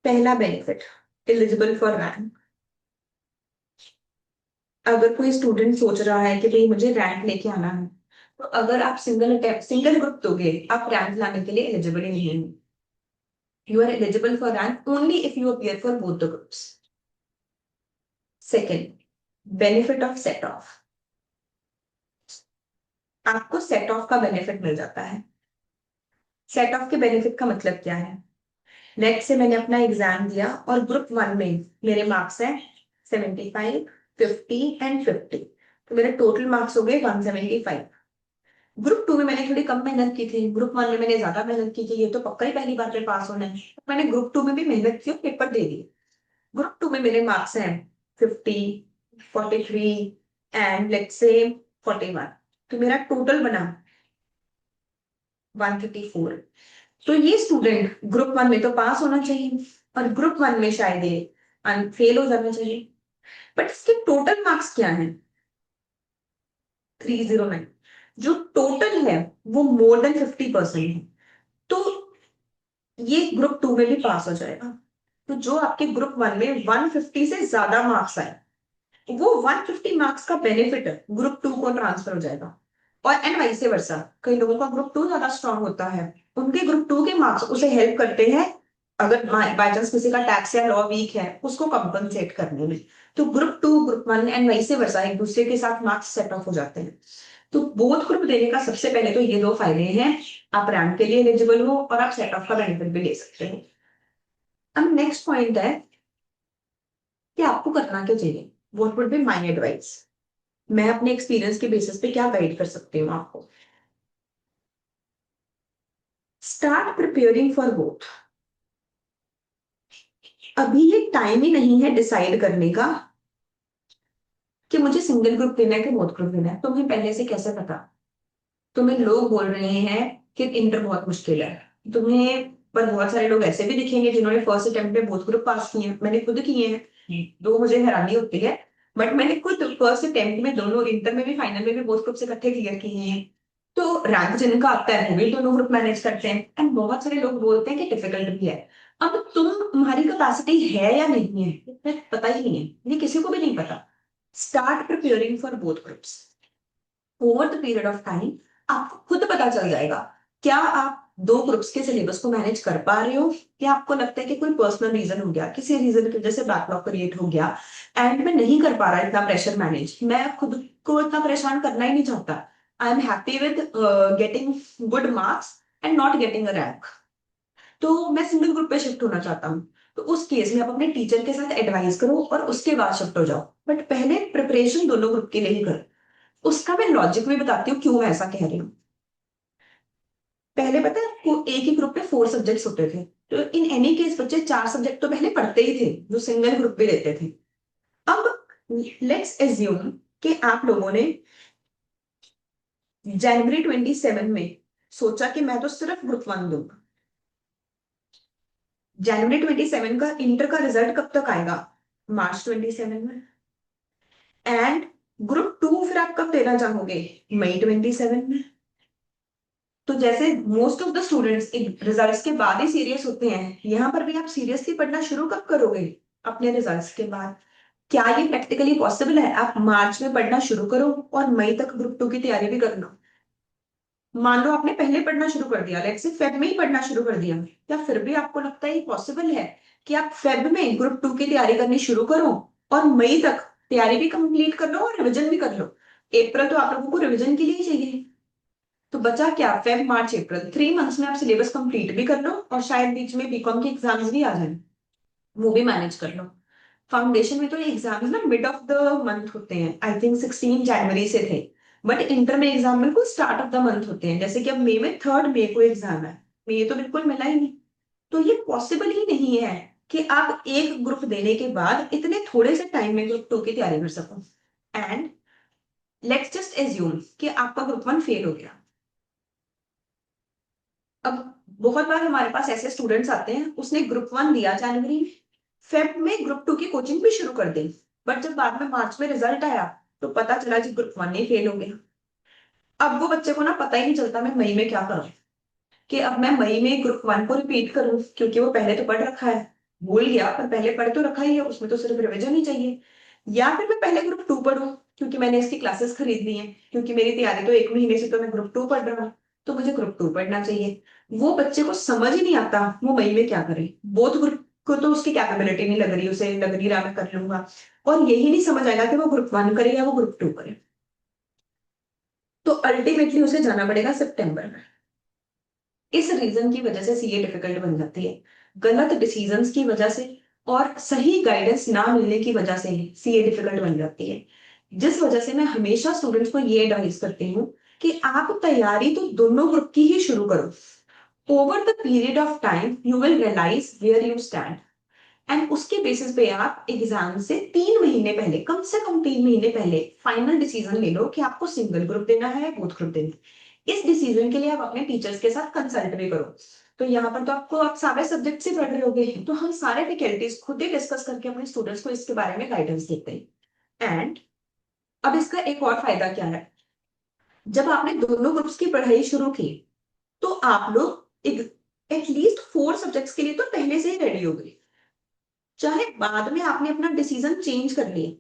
पहला बेनिफिट, एलिजिबल फॉर रैंक। अगर कोई स्टूडेंट सोच रहा है कि भाई मुझे रैंक लेके आना है, तो अगर आप सिंगल ग्रुप दोगे, आप रैंक लाने के लिए एलिजिबल ही नहीं है। You are eligible for rank only if you appear for both the groups. Second, benefit of set off. आपको सेट ऑफ का बेनिफिट मिल जाता है। सेट ऑफ के बेनिफिट का मतलब क्या है? नेक्स्ट से मैंने अपना एग्जाम दिया और ग्रुप 1 में मेरे मार्क्स हैं 75, 50 एंड 50। तो मेरे टोटल मार्क्स हो गए 175। ग्रुप 2 में मैंने थोड़ी कम मेहनत की थी, ग्रुप 1 में मैंने ज्यादा मेहनत की थी, ये तो पक्का ही पहली बार में पास होना है। तो मैंने ग्रुप 2 में भी मेहनत की और पेपर दे दिए। ग्रुप 2 में मेरे मार्क्स हैं 50, 43 एंड लेट्स से 41। तो मेरा टोटल बना 134। तो ये स्टूडेंट ग्रुप 1 में तो पास होना चाहिए और ग्रुप 1 में शायद ये फेल हो जाना चाहिए। बट इसके टोटल मार्क्स क्या है? 309। जो टोटल है वो मोर देन 50% है। तो ये ग्रुप 2 में भी पास हो जाएगा। तो जो आपके ग्रुप 1 में 150 से ज्यादा मार्क्स आए, वो 150 मार्क्स का बेनिफिट ग्रुप 2 को ट्रांसफर हो जाएगा। और एंड वाइस वर्सा, कई लोगों का ग्रुप 2 ज्यादा स्ट्रांग होता है, उनके ग्रुप 2 के मार्क्स उसे हेल्प करते हैं, अगर बाय चांस किसी का टैक्स या लॉ वीक है उसको कंपनसेट करने में। तो group 2, group 1 and vice versa एक दूसरे के साथ मार्क्स सेट ऑफ हो जाते हैं। तो बोथ ग्रुप देने का सबसे पहले तो ये दो फायदे हैं, आप रैंक के लिए एलिजिबल हो और आप सेट ऑफ का बेनिफिट भी ले सकते हो। अब नेक्स्ट पॉइंट है कि आपको करना क्या चाहिए, what would be my advice. मैं अपने एक्सपीरियंस के बेसिस पे क्या गाइड कर सकती हूँ आपको। Start preparing for both. अभी ये टाइम ही नहीं है डिसाइड करने का कि मुझे सिंगल ग्रुप लेना है कि बोथ ग्रुप लेना है। तुम्हें पहले से कैसे पता? तुम्हें लोग बोल रहे हैं कि इंटर बहुत मुश्किल है, तुम्हें पर बहुत सारे लोग ऐसे भी दिखेंगे जिन्होंने फर्स्ट अटेम्प्ट में बोथ ग्रुप पास किए हैं, मैंने खुद किए हैं। दो मुझे हैरानी होती है, बट मैंने खुद फर्स्ट अटेम्प्ट में दोनों, इंटर में भी फाइनल में भी बोथ ग्रुप से इकट्ठे क्लियर किए हैं। तो रैंक जिनका आता है वो भी दोनों ग्रुप मैनेज करते हैं। एंड बहुत सारे लोग बोलते हैं कि डिफिकल्ट भी है। अब तुम्हारी कैपेसिटी है या नहीं है ये पता ही नहीं है, ये किसी को भी नहीं पता। Start preparing for both groups. Over the period of time आपको खुद पता चल जाएगा, क्या आप दो ग्रुप्स के सिलेबस को मैनेज कर पा रहे हो, या आपको लगता है कि कोई पर्सनल रीजन हो गया, किसी रीजन की वजह से बैकलॉग क्रिएट हो गया एंड मैं नहीं कर पा रहा इतना प्रेशर मैनेज, मैं खुद को इतना परेशान करना ही नहीं चाहता। I am happy with getting good marks and not getting a rank, तो मैं सिंगल ग्रुप पे शिफ्ट होना चाहता हूँ। तो उस केस में आप अपने टीचर के साथ एडवाइस करो और उसके बाद शिफ्ट हो जाओ। बट पहले प्रिपरेशन दोनों ग्रुप के लिए ही करो। उसका मैं लॉजिक भी बताती हूँ क्यों मैं ऐसा कह रही हूँ। पहले पता है आपको, एक ही ग्रुप में 4 सब्जेक्ट्स होते थे। तो इन एनी केस बच्चे 4 सब्जेक्ट तो पहले पढ़ते ही थे जो सिंगल ग्रुप पे लेते थे। अब लेट्स एज्यूम कि आप लोगों ने जनवरी 27 में सोचा कि मैं तो सिर्फ ग्रुप 1 दूंगा। जनवरी 27 का इंटर का रिजल्ट कब तक आएगा? मार्च 27 में। एंड ग्रुप 2 फिर आप कब देना चाहोगे? मई 27 में। तो जैसे most of the students results के बाद ही सीरियस होते हैं, यहाँ पर भी आप सीरियसली पढ़ना शुरू कब करोगे? अपने रिजल्ट्स के बाद। क्या ये प्रैक्टिकली पॉसिबल है? आप मार्च में पढ़ना शुरू करो और मई तक ग्रुप 2 की तैयारी भी कर लो। मान लो आपने पहले पढ़ना शुरू कर दिया, लेट्स से फेब में ही पढ़ना शुरू कर दिया, क्या फिर भी आपको लगता है ये पॉसिबल है कि आप फेब में ग्रुप 2 की तैयारी करनी शुरू करो और मई तक तैयारी भी कंप्लीट कर लो और रिवीजन भी कर लो? अप्रैल तो आप लोगों को रिवीजन के लिए ही चाहिए। तो बचा क्या, फेब मार्च अप्रैल, 3 मंथ्स में आप सिलेबस कंप्लीट भी कर लो और शायद बीच में बीकॉम के एग्जाम्स भी आ जाए, वो भी मैनेज कर लो। फाउंडेशन में तो ये एग्जाम्स ना मिड ऑफ द मंथ होते हैं, आई थिंक 16 जनवरी से थे। बट इंटर में एग्जाम बिल्कुल स्टार्ट ऑफ द मंथ होते हैं, जैसे कि अब मई में 3 मई को एग्जाम है, मई तो बिल्कुल मिला ही नहीं। तो ये पॉसिबल ही नहीं है कि आप एक ग्रुप देने के बाद इतने थोड़े से टाइम में ग्रुप 2 की तैयारी कर सको। एंड लेट्स जस्ट एज्यूम कि आपका ग्रुप 1 फेल हो गया। अब बहुत बार हमारे पास ऐसे स्टूडेंट्स आते हैं, उसने ग्रुप 1 दिया जनवरी में, फेब में ग्रुप 2 की कोचिंग भी शुरू कर दी, बट जब बाद में मार्च में रिजल्ट आया तो पता चला जी ग्रुप 1 ही फेल हो गया। अब वो बच्चे को ना पता ही नहीं चलता मैं मई में क्या करूं, कि अब मैं मई में ग्रुप 1 को रिपीट करूं क्योंकि वो पहले तो पढ़ रखा है, भूल गया पर पहले पढ़ तो रखा ही है, उसमें तो सिर्फ रिवीजन ही चाहिए। या फिर मैं पहले ग्रुप 2 पढ़ूं क्योंकि मैंने इसकी क्लासेस खरीद ली है, क्योंकि मेरी तैयारी तो 1 महीने से तो मैं ग्रुप 2 पढ़ रहा हूँ, तो मुझे ग्रुप 2 पढ़ना चाहिए। वो बच्चे को समझ ही नहीं आता वो मई में क्या करे, बोथ ग्रुप को तो उसकी कैपेबिलिटी नहीं लग रही, उसे लग नहीं रहा मैं कर लूंगा, और यही नहीं समझ आएगा कि वो ग्रुप 1 करे या वो ग्रुप 2 करे। तो अल्टीमेटली उसे जाना पड़ेगा सितंबर में। इस रीजन की वजह से सीए डिफिकल्ट बन जाती है, गलत डिसीजंस की वजह से और सही गाइडेंस ना मिलने की वजह से सीए डिफिकल्ट बन जाती है। जिस वजह से मैं हमेशा स्टूडेंट्स को ये एडवाइस करती हूँ कि आप तैयारी तो दोनों ग्रुप की ही शुरू करो। Over the period of time you will realize where you stand, and उसके बेसिस पे आप एग्जाम से 3 महीने पहले, कम से कम 3 महीने पहले फाइनल डिसीजन ले लो कि आपको सिंगल ग्रुप देना है या बोथ ग्रुप देना है। इस डिसीजन के लिए आप अपने टीचर्स के साथ कंसल्ट भी करो। तो यहाँ पर तो आपको, आप सारे सब्जेक्ट से पढ़ रहे होगे, तो हम सारे फैकल्टीज खुद ही डिस्कस करके अपने स्टूडेंट्स को इसके बारे में गाइडेंस देते हैं। एंड अब इसका एक और फायदा क्या है, जब आपने दोनों ग्रुप्स की पढ़ाई शुरू की तो आप लोग एटलीस्ट 4 सब्जेक्ट्स के लिए तो पहले से ही रेडी हो गए। चाहे बाद में आपने अपना डिसीजन चेंज कर लिया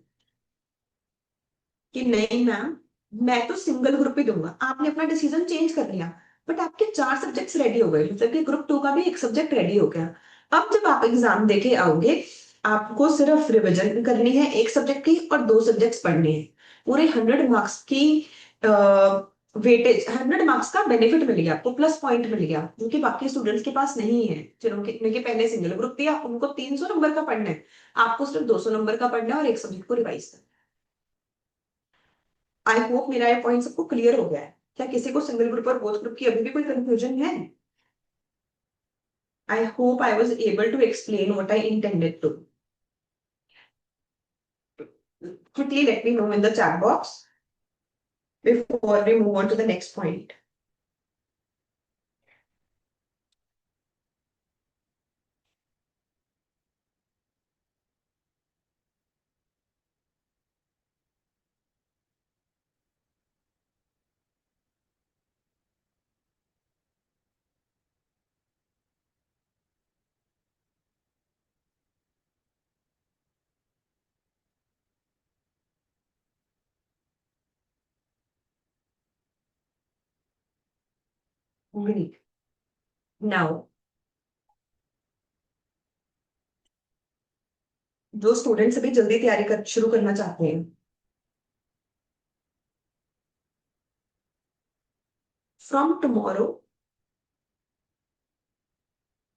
कि नहीं मैम मैं तो सिंगल ग्रुप ही दूंगा, आपने अपना डिसीजन चेंज कर लिया, बट आपके 4 सब्जेक्ट्स रेडी हो गए, मतलब कि ग्रुप 2 का भी एक सब्जेक्ट रेडी हो गया। अब जब आप एग्जाम देके आओगे, आपको सिर्फ रिवीजन करनी है एक सब्जेक्ट की और 2 सब्जेक्ट्स पढ़ने हैं। पूरे 100 मार्क्स की वेटेज, 100 मार्क्स का बेनिफिट मिल गया आपको, प्लस पॉइंट मिल गया, जो कि बाकी स्टूडेंट्स के पास नहीं है। जिन्होंने पहले सिंगल ग्रुप दिया उनको 300 नंबर का पढ़ना है, आपको सिर्फ 200 नंबर का पढ़ना है और एक सब्जेक्ट को रिवाइज करना। आई होप मेरा ये पॉइंट सबको क्लियर हो गया है। क्या किसी को सिंगल ग्रुप और बोथ ग्रुप की अभी भी कोई कंफ्यूजन है? I hope I was able to explain what I intended to. Quickly let me know in the chat box before we move on to the next point. Great. Now, जो स्टूडेंट्स अभी जल्दी तैयारी कर शुरू करना चाहते हैं, from tomorrow,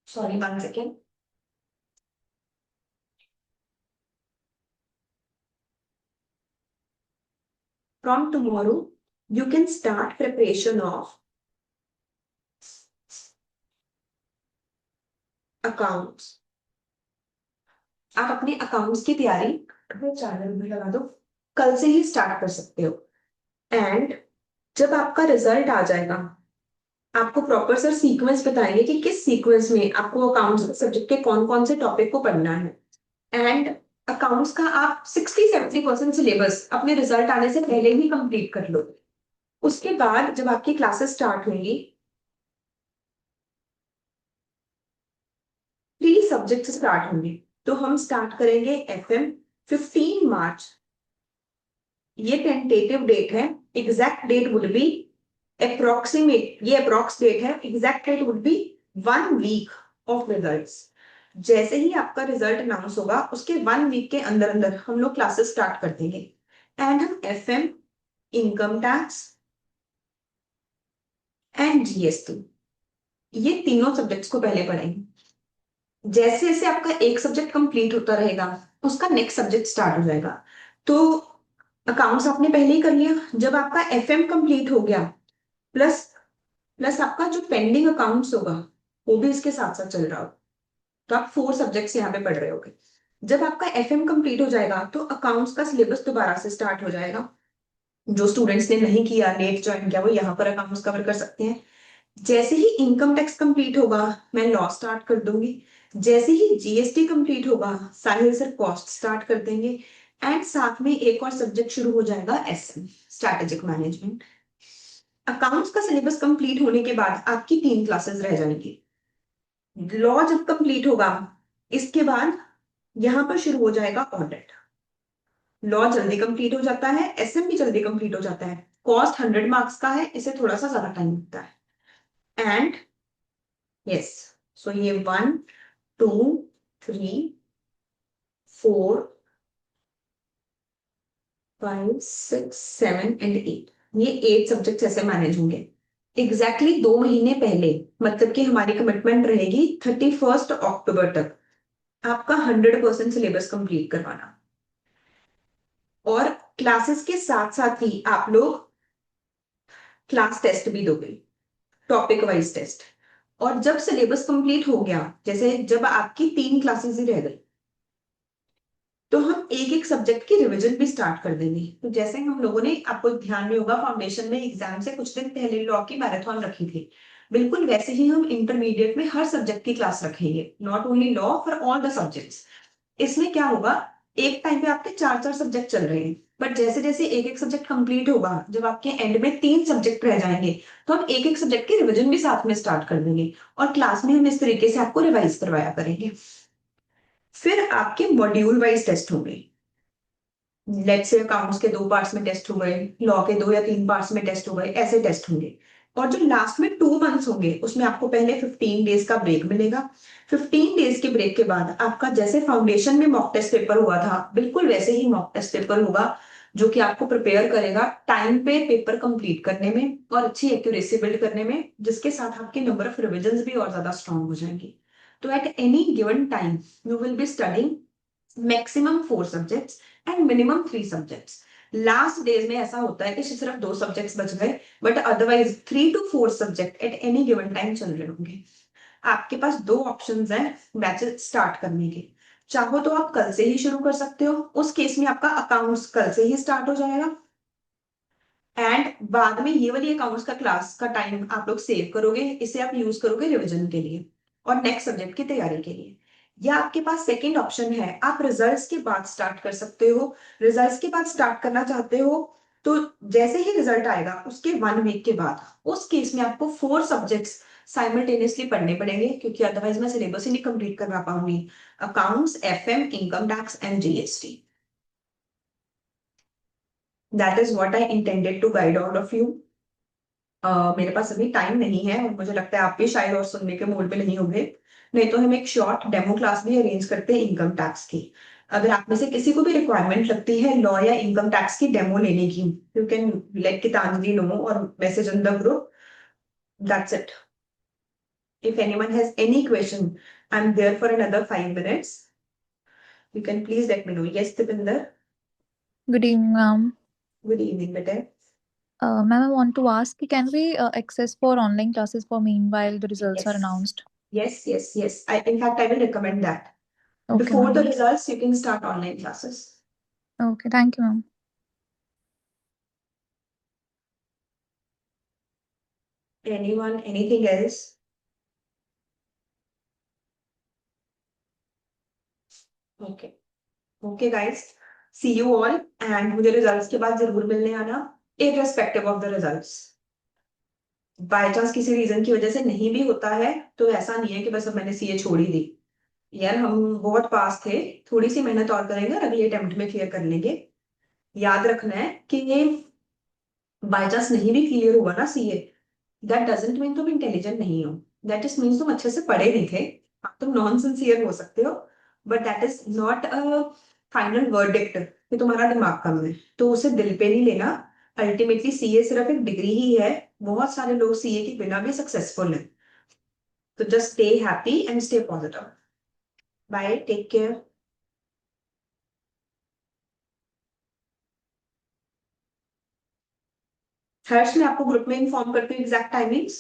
sorry 1 second, from tomorrow you can start preparation of accounts। आप अपने अकाउंट्स की तैयारी चैनल में लगा दो, कल से ही स्टार्ट कर सकते हो। एंड जब आपका रिजल्ट आ जाएगा, आपको प्रॉपर सर सीक्वेंस बताएंगे कि किस सीक्वेंस में आपको अकाउंट्स सब्जेक्ट के कौन कौन से टॉपिक को पढ़ना है। एंड अकाउंट्स का आप 60-70% सिलेबस अपने रिजल्ट आने से पहले ही कंप्लीट कर लो। उसके बाद जब आपकी क्लासेस स्टार्ट होंगी, 3 सब्जेक्ट स्टार्ट होंगे, तो हम स्टार्ट करेंगे एफएम 15 मार्च, ये टेंटेटिव डेट है, exact date would be approximate, ये अप्रोक्स डेट है, exact date would be 1 week of results. जैसे ही आपका रिजल्ट अनाउंस होगा उसके 1 वीक के अंदर अंदर हम लोग क्लासेस स्टार्ट कर देंगे। एंड हम FM, income tax and GST, ये तीनों सब्जेक्ट्स को पहले पढ़ेंगे। जैसे जैसे आपका एक सब्जेक्ट कंप्लीट होता रहेगा उसका नेक्स्ट सब्जेक्ट स्टार्ट हो जाएगा। तो अकाउंट्स आपने पहले ही कर लिया। जब आपका FM कंप्लीट हो गया, प्लस प्लस आपका जो पेंडिंग अकाउंट्स होगा वो भी इसके साथ साथ चल रहा हो, तो आप 4 सब्जेक्ट्स यहाँ पे पढ़ रहे होगे। जब आपका FM कंप्लीट हो जाएगा तो अकाउंट्स का सिलेबस दोबारा से स्टार्ट हो जाएगा। जो स्टूडेंट्स ने नहीं किया, लेट ज्वाइन किया, वो यहाँ पर अकाउंट्स कवर कर सकते हैं। जैसे ही इनकम टैक्स कंप्लीट होगा मैं लॉ स्टार्ट कर दूंगी। जैसे ही GST कंप्लीट होगा साहिल सर कॉस्ट स्टार्ट कर देंगे। एंड साथ में एक और सब्जेक्ट शुरू हो जाएगा SM, स्ट्रैटेजिक मैनेजमेंट। अकाउंट्स का सिलेबस कंप्लीट होने के बाद आपकी 3 क्लासेस रह जाएंगी। लॉ जब कंप्लीट होगा इसके बाद यहां पर शुरू हो जाएगा ऑडिट। लॉ जल्दी कंप्लीट हो जाता है, SM भी जल्दी कंप्लीट हो जाता है। कॉस्ट 100 मार्क्स का है, इसे थोड़ा सा ज्यादा टाइम लगता है। एंड यस, सो ये 1, 2, 3, 4, 5, 6, 7 एंड 8, ये 8 सब्जेक्ट्स ऐसे मैनेज होंगे। एग्जैक्टली 2 महीने पहले, मतलब कि हमारी कमिटमेंट रहेगी 31 अक्टूबर तक आपका 100% सिलेबस कंप्लीट करवाना। और क्लासेस के साथ साथ ही आप लोग क्लास टेस्ट भी दोगे, टॉपिक वाइज टेस्ट। और जब सिलेबस कंप्लीट हो गया, जैसे जब आपकी 3 क्लासेस ही रह गई, तो हम एक एक सब्जेक्ट की रिवीजन भी स्टार्ट कर देंगे। तो जैसे हम लोगों ने, आपको ध्यान में होगा फाउंडेशन में एग्जाम से कुछ दिन पहले लॉ की मैराथन रखी थी, बिल्कुल वैसे ही हम इंटरमीडिएट में हर सब्जेक्ट की क्लास रखेंगे, not only law, for all the subjects. इसमें क्या होगा, एक टाइम पे आपके 4 4 सब्जेक्ट चल रहे हैं, बट जैसे जैसे एक एक सब्जेक्ट कंप्लीट होगा, जब आपके एंड में 3 सब्जेक्ट रह जाएंगे, तो हम एक एक सब्जेक्ट की रिवीजन भी साथ में स्टार्ट कर देंगे। और क्लास में हम इस तरीके से आपको रिवाइज करवाया करेंगे। फिर आपके मॉड्यूल वाइज टेस्ट होंगे। लेट्स से अकाउंट्स के 2 पार्ट्स में टेस्ट हो गए, लॉ के 2 या 3 पार्ट्स में टेस्ट हो गए, ऐसे टेस्ट होंगे। और जो लास्ट में 2 मंथ्स होंगे उसमें आपको पहले 15 डेज का ब्रेक मिलेगा। 15 डेज के ब्रेक के बाद आपका जैसे फाउंडेशन में मॉक टेस्ट पेपर हुआ था, बिल्कुल वैसे ही मॉक टेस्ट पेपर होगा, जो कि आपको प्रिपेयर करेगा टाइम पे पेपर कंप्लीट करने में और अच्छी एक्यूरेसी बिल्ड करने में, जिसके साथ आपके नंबर ऑफ रिविजन भी और ज्यादा स्ट्रांग हो जाएंगे। तो at any given time you will be studying maximum 4 subjects and minimum 3 subjects. Last days में ऐसा होता है कि सिर्फ 2 सब्जेक्ट्स बच गए, but otherwise 3 to 4 subject at any given time चल रहे होंगे। आपके पास 2 ऑप्शंस हैं बैचेस स्टार्ट करने के। चाहो तो आप कल से ही शुरू कर सकते हो, उस केस में आपका अकाउंट्स कल से ही स्टार्ट हो जाएगा। एंड बाद में ये वाली अकाउंट्स का क्लास का टाइम आप लोग सेव करोगे, इसे आप यूज करोगे रिवीजन के लिए और नेक्स्ट सब्जेक्ट की तैयारी के लिए। या आपके पास सेकंड ऑप्शन है, आप रिजल्ट्स के बाद स्टार्ट कर सकते हो। रिजल्ट्स के बाद स्टार्ट करना चाहते हो तो जैसे ही रिजल्ट आएगा उसके 1 वीक के बाद, उस केस में आपको 4 सब्जेक्ट्स साइमल्टेनियसली पढ़ने पड़ेंगे, क्योंकि अदरवाइज मैं सिलेबस ही नहीं कंप्लीट करवा पाऊंगी। Accounts, FM, income tax and GST। That is what I intended to guide all of you. मेरे पास अभी टाइम नहीं है और मुझे लगता है आप भी शायद और सुनने के मूड पे नहीं होंगे। नहीं तो हम एक शॉर्ट डेमो क्लास भी अरेंज करते हैं इनकम टैक्स की। अगर आप में से किसी को भी रिक्वायरमेंट लगती है लॉ या इनकम टैक्स की डेमो लेने की, you can let Gitanjali know और message in the group. That's it. If anyone has any question, I am there for another 5 minutes. You can please let me know. Yes, Dipinder. Good evening, ma'am. Good evening, beta. Ma'am, I want to ask, can we access for online classes for meanwhile the results are Yes. announced? Yes, yes, yes. In fact, I will recommend that. Okay, Before the ma'am. results, you can start online classes. Okay, thank you, ma'am. Anyone, anything else? Okay. Okay, guys. See you all. And मुझे रिजल्ट्स के बाद जरूर मिलने आना, irrespective of the results. By chance किसी रीजन की वजह से नहीं भी होता है तो ऐसा नहीं है कि बस अब मैंने CA छोड़ ही दी। यार हम बहुत पास थे, थोड़ी सी मेहनत और करेंगे और अगले अटेम्प्ट में क्लियर कर लेंगे। याद रखना है कि ये बाय चांस नहीं भी क्लियर हुआ ना सीए, दैट डजंट मीन तुम इंटेलिजेंट नहीं हो, दैट इज मीन्स तुम अच्छे से पढ़े नहीं थे। हाँ, तुम नॉन सिंसियर हो सकते हो, but that is not a final verdict कि तुम्हारा दिमाग कम है, तो उसे दिल पे नहीं लेना। अल्टीमेटली सीए सिर्फ एक डिग्री ही है, बहुत सारे लोग सीए के बिना भी सक्सेसफुल हैं। तो just stay happy and stay positive. Bye, take care. Harsh, मैं आपको ग्रुप में इन्फॉर्म करती हूँ एग्जैक्ट टाइमिंग्स।